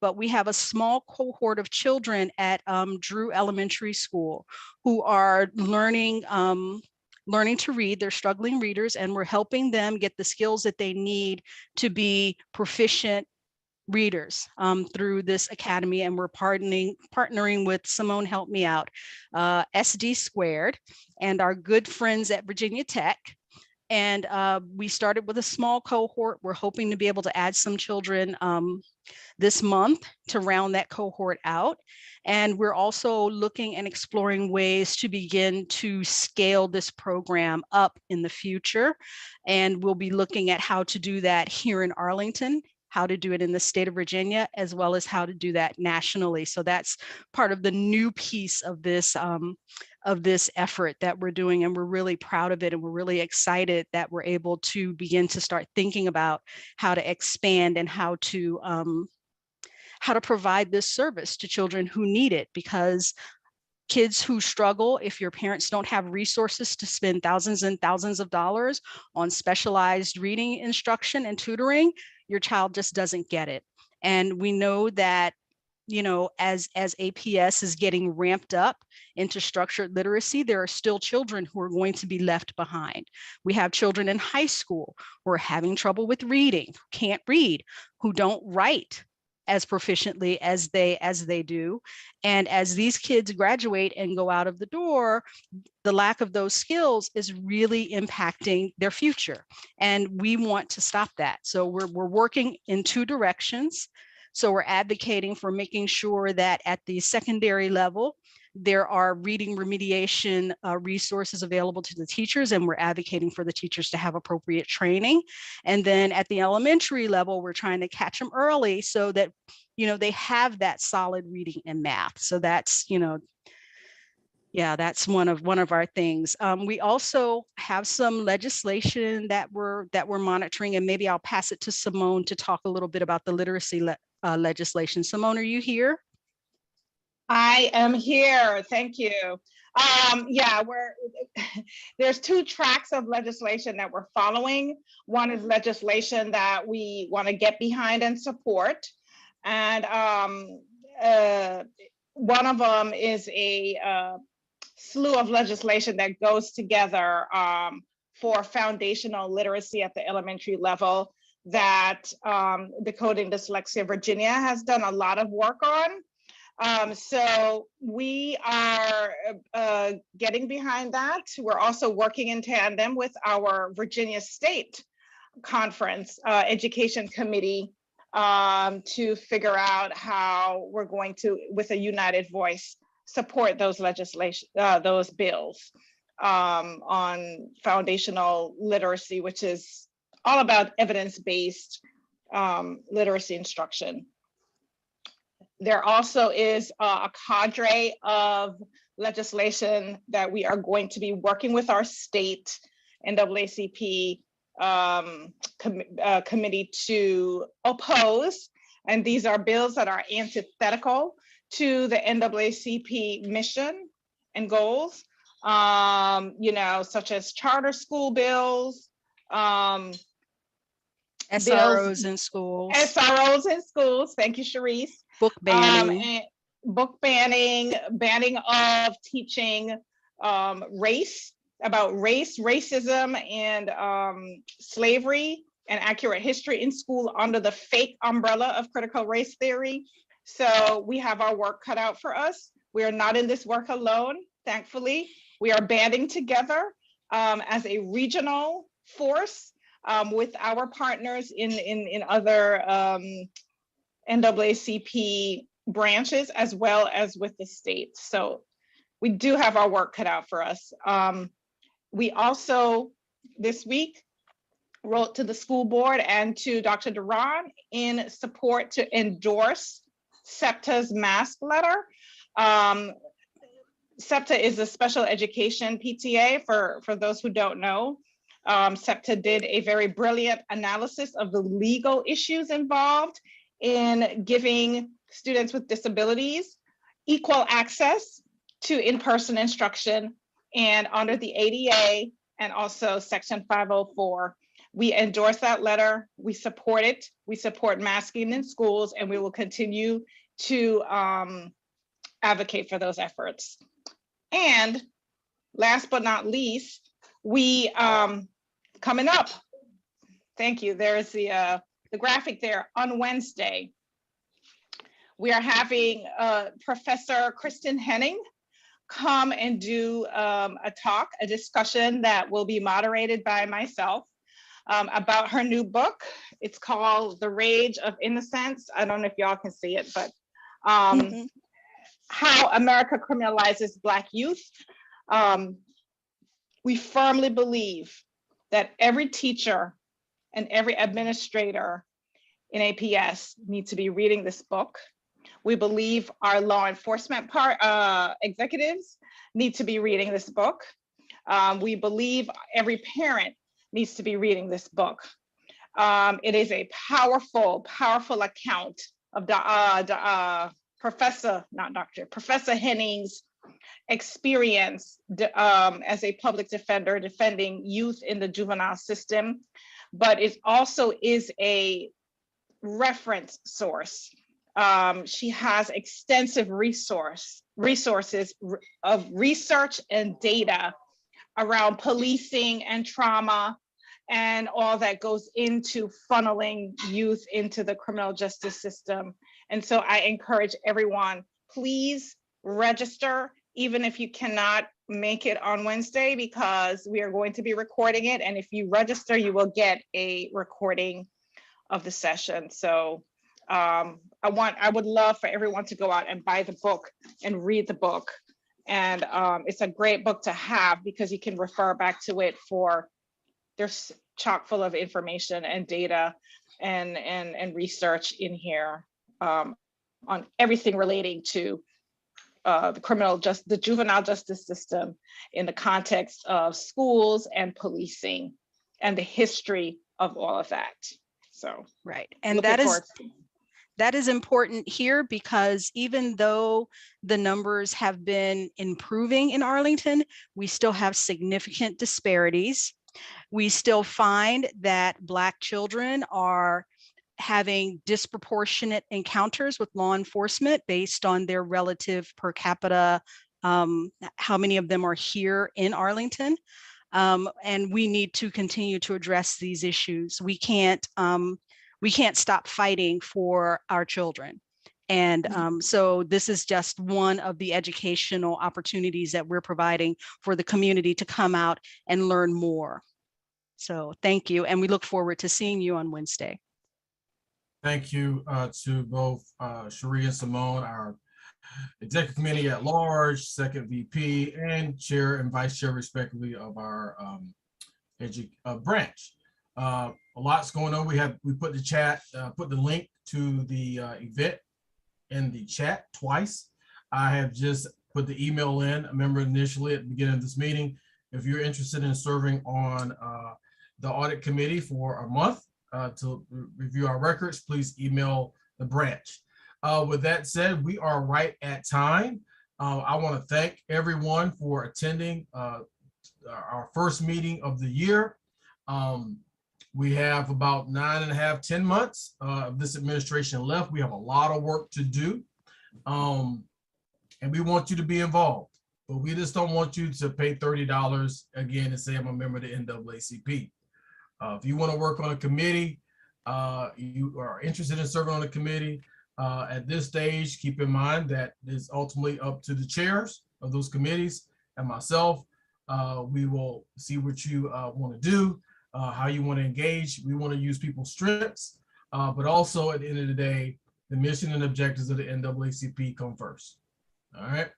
But we have a small cohort of children at Drew Elementary School who are learning to read. They're struggling readers, and we're helping them get the skills that they need to be proficient readers through this academy. And we're partnering with Simone, help me out, SD Squared, and our good friends at Virginia Tech. And we started with a small cohort. We're hoping to be able to add some children this month to round that cohort out. And we're also looking and exploring ways to begin to scale this program up in the future. And we'll be looking at how to do that here in Arlington, how to do it in the state of Virginia, as well as how to do that nationally. So that's part of the new piece of this effort that we're doing, and we're really proud of it, and we're really excited that we're able to begin to start thinking about how to expand and how to provide this service to children who need it. Because kids who struggle, if your parents don't have resources to spend thousands and thousands of dollars on specialized reading instruction and tutoring, your child just doesn't get it. And we know that, as APS is getting ramped up into structured literacy, there are still children who are going to be left behind. We have children in high school who are having trouble with reading, who can't read, who don't write as proficiently as they do. And as these kids graduate and go out of the door, the lack of those skills is really impacting their future. And we want to stop that. So we're working in two directions. So we're advocating for making sure that at the secondary level, there are reading remediation resources available to the teachers, and we're advocating for the teachers to have appropriate training. And then at the elementary level, we're trying to catch them early so that, they have that solid reading and math. So that's, yeah, that's one of our things. We also have some legislation that we're monitoring, and maybe I'll pass it to Simone to talk a little bit about the literacy legislation. Simone, are you here? I am here. Thank you. Yeah, there's two tracks of legislation that we're following. One is legislation that we want to get behind and support. And one of them is a slew of legislation that goes together for foundational literacy at the elementary level that Decoding Dyslexia Virginia has done a lot of work on. So we are getting behind that. We're also working in tandem with our Virginia State Conference Education Committee to figure out how we're going to, with a united voice, support those those bills on foundational literacy, which is all about evidence-based literacy instruction. There also is a cadre of legislation that we are going to be working with our state NAACP committee to oppose. And these are bills that are antithetical to the NAACP mission and goals, such as charter school bills, SROs in schools. SROs in schools. Thank you, Sherrice. Book banning. Book banning, banning of teaching racism, and slavery and accurate history in school under the fake umbrella of critical race theory. So we have our work cut out for us. We are not in this work alone, thankfully. We are banding together as a regional force with our partners in other NAACP branches, as well as with the state. So we do have our work cut out for us. We also, this week, wrote to the school board and to Dr. Duran in support to endorse SEPTA's mask letter. SEPTA is a special education PTA for those who don't know. SEPTA did a very brilliant analysis of the legal issues involved in giving students with disabilities equal access to in-person instruction and under the ADA and also Section 504. We endorse that letter, we support it, we support masking in schools, and we will continue to advocate for those efforts. And last but not least, we coming up, thank you, there's the graphic there, on Wednesday, we are having Professor Kristen Henning come and do a talk, a discussion that will be moderated by myself about her new book. It's called The Rage of Innocence. I don't know if y'all can see it, but How America Criminalizes Black Youth. We firmly believe that every teacher and every administrator in APS needs to be reading this book. We believe our law enforcement executives need to be reading this book. We believe every parent needs to be reading this book. It is a powerful, powerful account of Professor Henning's experience as a public defender defending youth in the juvenile system, but it also is a reference source. She has extensive resources of research and data around policing and trauma and all that goes into funneling youth into the criminal justice system. And so I encourage everyone, please register, even if you cannot make it on Wednesday, because we are going to be recording it. And if you register, you will get a recording of the session. So I would love for everyone to go out and buy the book and read the book And it's a great book to have because you can refer back to it for, there's chock full of information and data and research in here on everything relating to the juvenile justice system in the context of schools and policing and the history of all of that. So, right. And that is important here because even though the numbers have been improving in Arlington, we still have significant disparities. We still find that Black children are having disproportionate encounters with law enforcement based on their relative per capita, how many of them are here in Arlington. And we need to continue to address these issues. We can't stop fighting for our children. And so this is just one of the educational opportunities that we're providing for the community to come out and learn more. So thank you. And we look forward to seeing you on Wednesday. Thank you to both Sherrice and Simone, our Executive Committee at Large, Second VP, and Chair and Vice Chair respectively of our branch. A lot's going on. We put the link to the event in the chat twice. I have just put the email in. I remember initially at the beginning of this meeting, if you're interested in serving on the audit committee for a month to review our records, please email the branch. With that said, we are right at time. I want to thank everyone for attending our first meeting of the year. We have about 9.5, 10 months of this administration left. We have a lot of work to do. And we want you to be involved, but we just don't want you to pay $30 again and say, I'm a member of the NAACP. If you want to work on a committee, you are interested in serving on a committee, at this stage, keep in mind that it's ultimately up to the chairs of those committees and myself. We will see what you want to do, how you want to engage. We want to use people's strengths, but also at the end of the day, the mission and objectives of the NAACP come first. All right.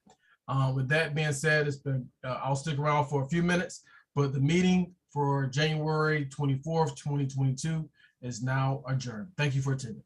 With that being said, it's been, I'll stick around for a few minutes, but the meeting for January 24th, 2022 is now adjourned. Thank you for attending.